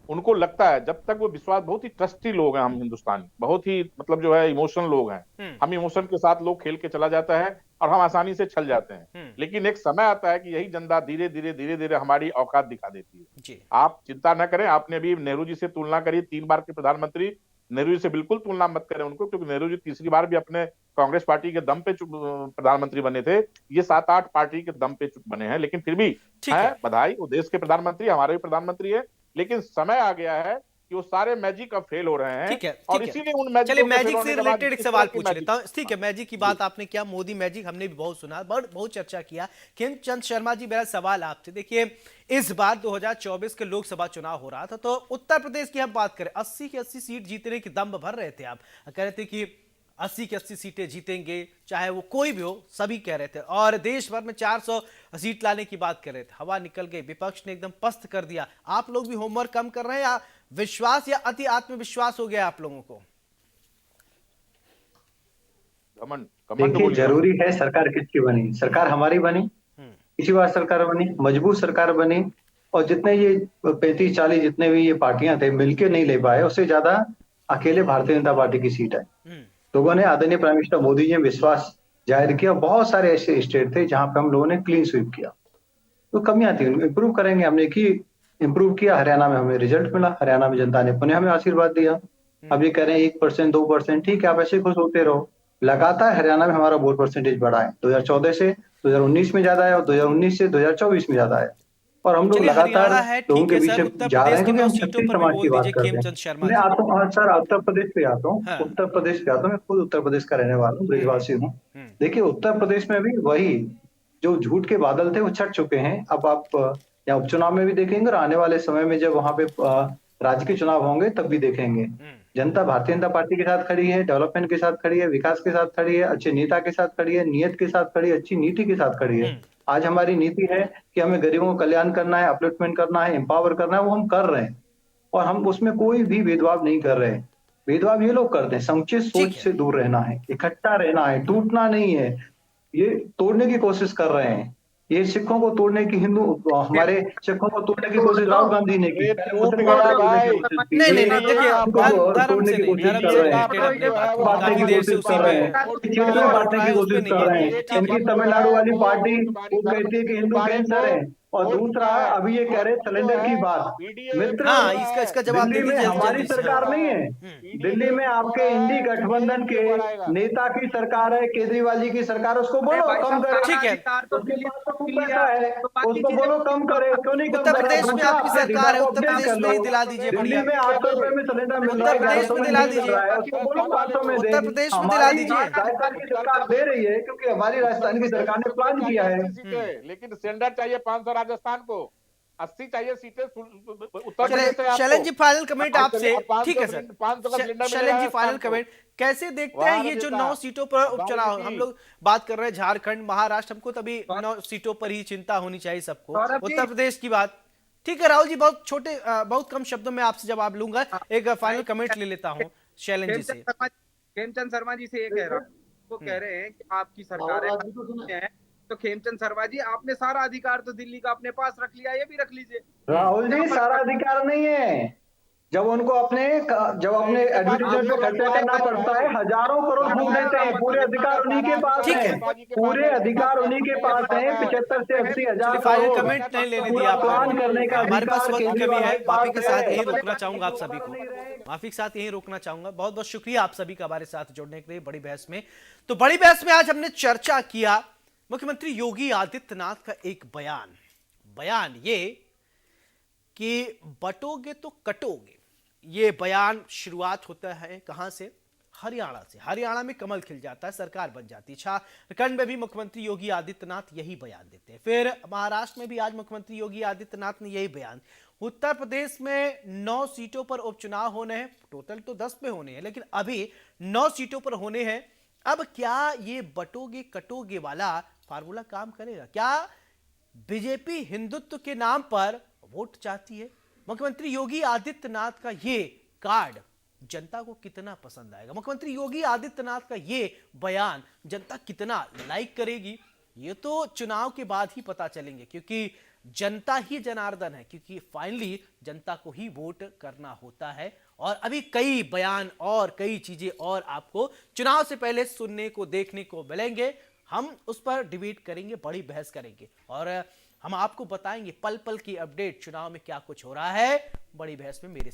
उनको लगता है, जब तक वो विश्वास, बहुत ही ट्रस्टी लोग हैं हम हिंदुस्तानी, बहुत ही मतलब जो है इमोशनल लोग हैं। हम इमोशन के साथ लोग खेल के चला जाता है और हम आसानी से छल जाते हैं। लेकिन एक समय आता है कि यही जनता धीरे धीरे हमारी औकात दिखा देती है जी। आप चिंता न करें। आपने भी नेहरू जी से तुलना करी, 3 बार के प्रधानमंत्री, नेहरू जी से बिल्कुल तुलना मत करें उनको, क्योंकि नेहरू जी तीसरी बार भी अपने कांग्रेस पार्टी के दम पे प्रधानमंत्री बने थे। ये 7-8 पार्टी के दम पे बने हैं, लेकिन फिर भी है बधाई, वो देश के प्रधानमंत्री, हमारे भी प्रधानमंत्री है। लेकिन समय आ गया है कि वो सारे मैजिक अब फेल हो रहे हैं। ठीक है, और ठीक है। इसीलिए उन मैजिक चलिए मैजिक से रिलेटेड एक सवाल पूछ लेता हूँ। ठीक है, मैजिक की बात आपने किया, मोदी मैजिक हमने भी बहुत सुना, बहुत चर्चा किया। खेमचंद शर्मा जी, मेरा सवाल आपसे, देखिए इस बार 2024 के लोकसभा चुनाव हो रहा था, तो उत्तर प्रदेश की हम बात करें, 80 की 80 सीट जीतने की दम भर रहे थे आप, कह रहे थे कि 80 की 80 सीटें जीतेंगे, चाहे वो कोई भी हो, सभी कह रहे थे, और देश भर में 400 सीट लाने की बात कर रहे थे। हवा निकल गई, विपक्ष ने एकदम पस्त कर दिया। आप लोग भी होमवर्क कम कर रहे हैं या विश्वास या अति आत्मविश्वास हो गया आप लोगों को? घमंड देखिए, जरूरी है सरकार किसकी बनी, सरकार हमारी बनी, इसी बार सरकार बनी, मजबूत सरकार बनी, और जितने ये 35-40 जितने भी ये पार्टियां थे मिलके नहीं ले पाए, उससे ज्यादा अकेले भारतीय जनता पार्टी की सीट है। लोगों ने आदरणीय प्राइम मिनिस्टर मोदी जी में विश्वास जाहिर किया। बहुत सारे ऐसे स्टेट थे जहां पे हम लोगों ने क्लीन स्वीप किया, तो कमियां थी, इंप्रूव करेंगे, हमने की इंप्रूव किया। हरियाणा में हमें रिजल्ट मिला, हरियाणा में जनता ने पुनः हमें आशीर्वाद दिया। अब ये कह रहे हैं 1%, 2%, ठीक है, आप ऐसे खुश होते रहो। लगातार हरियाणा में हमारा वोट परसेंटेज बढ़ा है, 2014 से 2019 में ज्यादा है, और 2019 से 2024 में ज्यादा है, और हम लोग चलिए, लगातार हरियाणा है, लोगों ठीक के है बीच सर, उत्तर जा रहे प्रदेश हैं, की क्योंकि 9 हम सीटों छत्तीस पर भी समाज बोल की बात दीजिए करते हैं। खेमचंद शर्मा मैं जी। आता हूँ, सर उत्तर प्रदेश पे आता हूँ, हाँ। उत्तर प्रदेश पे आता हूँ, मैं खुद उत्तर प्रदेश का रहने वाला हूँ, ब्रिजवासी हूँ। हम्म। देखिए, उत्तर प्रदेश में भी वही जो झूठ के बादल थे वो छट चुके हैं। अब आप या उपचुनाव में भी देखेंगे, और आने वाले समय में जब वहां पे राज्य के चुनाव होंगे तब भी देखेंगे। जनता भारतीय जनता पार्टी के साथ खड़ी है, डेवलपमेंट के साथ खड़ी है, विकास के साथ खड़ी है, अच्छे नेता के साथ खड़ी है, नियत के साथ खड़ी है, अच्छी नीति के साथ खड़ी है। आज हमारी नीति है कि हमें गरीबों को कल्याण करना है, अपलिफ्टमेंट करना है, एम्पावर करना है, वो हम कर रहे हैं, और हम उसमें कोई भी भेदभाव नहीं कर रहे हैं। भेदभाव ये लोग करते हैं, समुचित सोच से दूर रहना है, इकट्ठा रहना है, टूटना नहीं है, ये तोड़ने की कोशिश कर रहे हैं। ये सिखों को तोड़ने की, हमारे सिखों को तोड़ने की कोशिश राहुल गांधी ने की, मुसलमानों को तोड़ने की कोशिश की, नहीं, ये देखिए, धर्म तोड़ने से की नहीं, कोशिश धर्म कर से रहे हैं, रिलेटेड आपने बात की, बांटने काफी की देर से कोशिश उसी कर रहे में हैं, क्षेत्र में बांटने की कोशिश कर रहे हैं। इनकी तमिलनाडु वाली पार्टी वो कहती है कि हिंदू कैंसर है, और दूसरा अभी ये कह रहे सिलेंडर की बात। मित्र, हाँ, इसका जवाब दे दिल्ली में दीजिए हमारी जल्दी से। सरकार नहीं है, दिल्ली में आपके इंडी गठबंधन के नेता की सरकार है, केजरीवाल जी की सरकार, उसको बोलो कम करे। ठीक है, उसके पास तो खूब पैसा है, उसको बोलो कम करे, क्यों नहीं कम उत्तर कर रहा? प्रदेश में दूसरा, आपकी अपने सरकार है, को उत्तर अपडेट प्रदेश कर में लो। ही दिला दीजिए, दिल्ली बढ़िया। में 800 रुपए में सिलेंडर मिल रहा उत्तर है, प्रदेश में 1100 दिला नहीं मिल दीजिए। रहा है, उसको बोलो 500 में दे। उत्तर प्रदेश में दिला हमारी दीजिए। राजस्थान की सरकार दे रही है, क्योंकि हमारी राजस्थान की सरकार ने प्लान किया है। लेकिन सिलेंडर चाहिए 500 राजस्थान को, 80 चाहिए सीटें उत्तर चले प्रदेश से आपको। शैलेंद्र जी, फाइनल कमेंट आपसे, 500 ठीक है सर, 500 का सिलेंडर मिलेगा शैलेंद्र जी फाइनल राजस्थान को। कमेंट, कैसे देखते वहाँ हैं ये नहीं जो देता। 9 सीटों पर उपचुनाव, राहुल जी हम लोग बात कर रहे हैं झारखंड, महाराष्ट्र, हमको तभी 9 सीटों पर ही चिंता होनी चाहिए सबको, उत्तर प्रदेश की बात, ठीक है। राहुल जी, बहुत छोटे, बहुत कम शब्दों में आपसे जवाब लूंगा, एक फाइनल कमेंट ले लेता हूँ शैलेंद्र जी से। खेमचंद शर्मा जी से ये कह रहा हूँ, वो कह रहे हैं कि आपकी सरकार है, तो खेमचंद शर्मा जी, आपने सारा अधिकार तो दिल्ली का अपने पास रख लिया, ये भी रख लीजिए। राहुल जी, सारा अधिकार नहीं है, जब अपने एडवर्टाइजमेंट पे खर्चा करना पड़ता है, हजारों करोड़ फूक देते हैं, पूरे अधिकार उन्हीं के पास है, पूरे अधिकार उन्हीं के पास है, 75 से 80 हजार फाइनल करोड़ कमेंट नहीं लेने पूरा दिया प्लान करने का हमारे पास अधिकार वक्त की कमी है, केजरीवाल के माफी के पास साथ है। यही रोकना चाहूंगा आप सभी को, माफी के साथ यही रोकना चाहूंगा। बहुत बहुत शुक्रिया आप सभी का हमारे साथ जुड़ने के लिए बड़ी बहस में। तो बड़ी बहस में आज हमने चर्चा किया मुख्यमंत्री योगी आदित्यनाथ का एक बयान ये कि बटोगे तो कटोगे। ये बयान शुरुआत होता है कहां से? हरियाणा से। हरियाणा में कमल खिल जाता है, सरकार बन जाती है। झारखंड में भी मुख्यमंत्री योगी आदित्यनाथ यही बयान देते हैं। फिर महाराष्ट्र में भी आज मुख्यमंत्री योगी आदित्यनाथ ने यही बयान। उत्तर प्रदेश में 9 सीटों पर उपचुनाव होने हैं, टोटल तो 10 पे होने हैं, लेकिन अभी 9 सीटों पर होने हैं। अब क्या ये बटोगे कटोगे वाला फार्मूला काम करेगा? क्या बीजेपी हिंदुत्व के नाम पर वोट चाहती है? मुख्यमंत्री योगी आदित्यनाथ का ये कार्ड जनता को कितना पसंद आएगा? मुख्यमंत्री योगी आदित्यनाथ का ये बयान जनता कितना लाइक करेगी? ये तो चुनाव के बाद ही पता चलेंगे, क्योंकि जनता ही जनार्दन है, क्योंकि फाइनली जनता को ही वोट करना होता है। और अभी कई बयान और कई चीजें और आपको चुनाव से पहले सुनने को देखने को मिलेंगे। हम उस पर डिबेट करेंगे, बड़ी बहस करेंगे, और हम आपको बताएंगे पल पल की अपडेट, चुनाव में क्या कुछ हो रहा है। बड़ी बहस में मेरे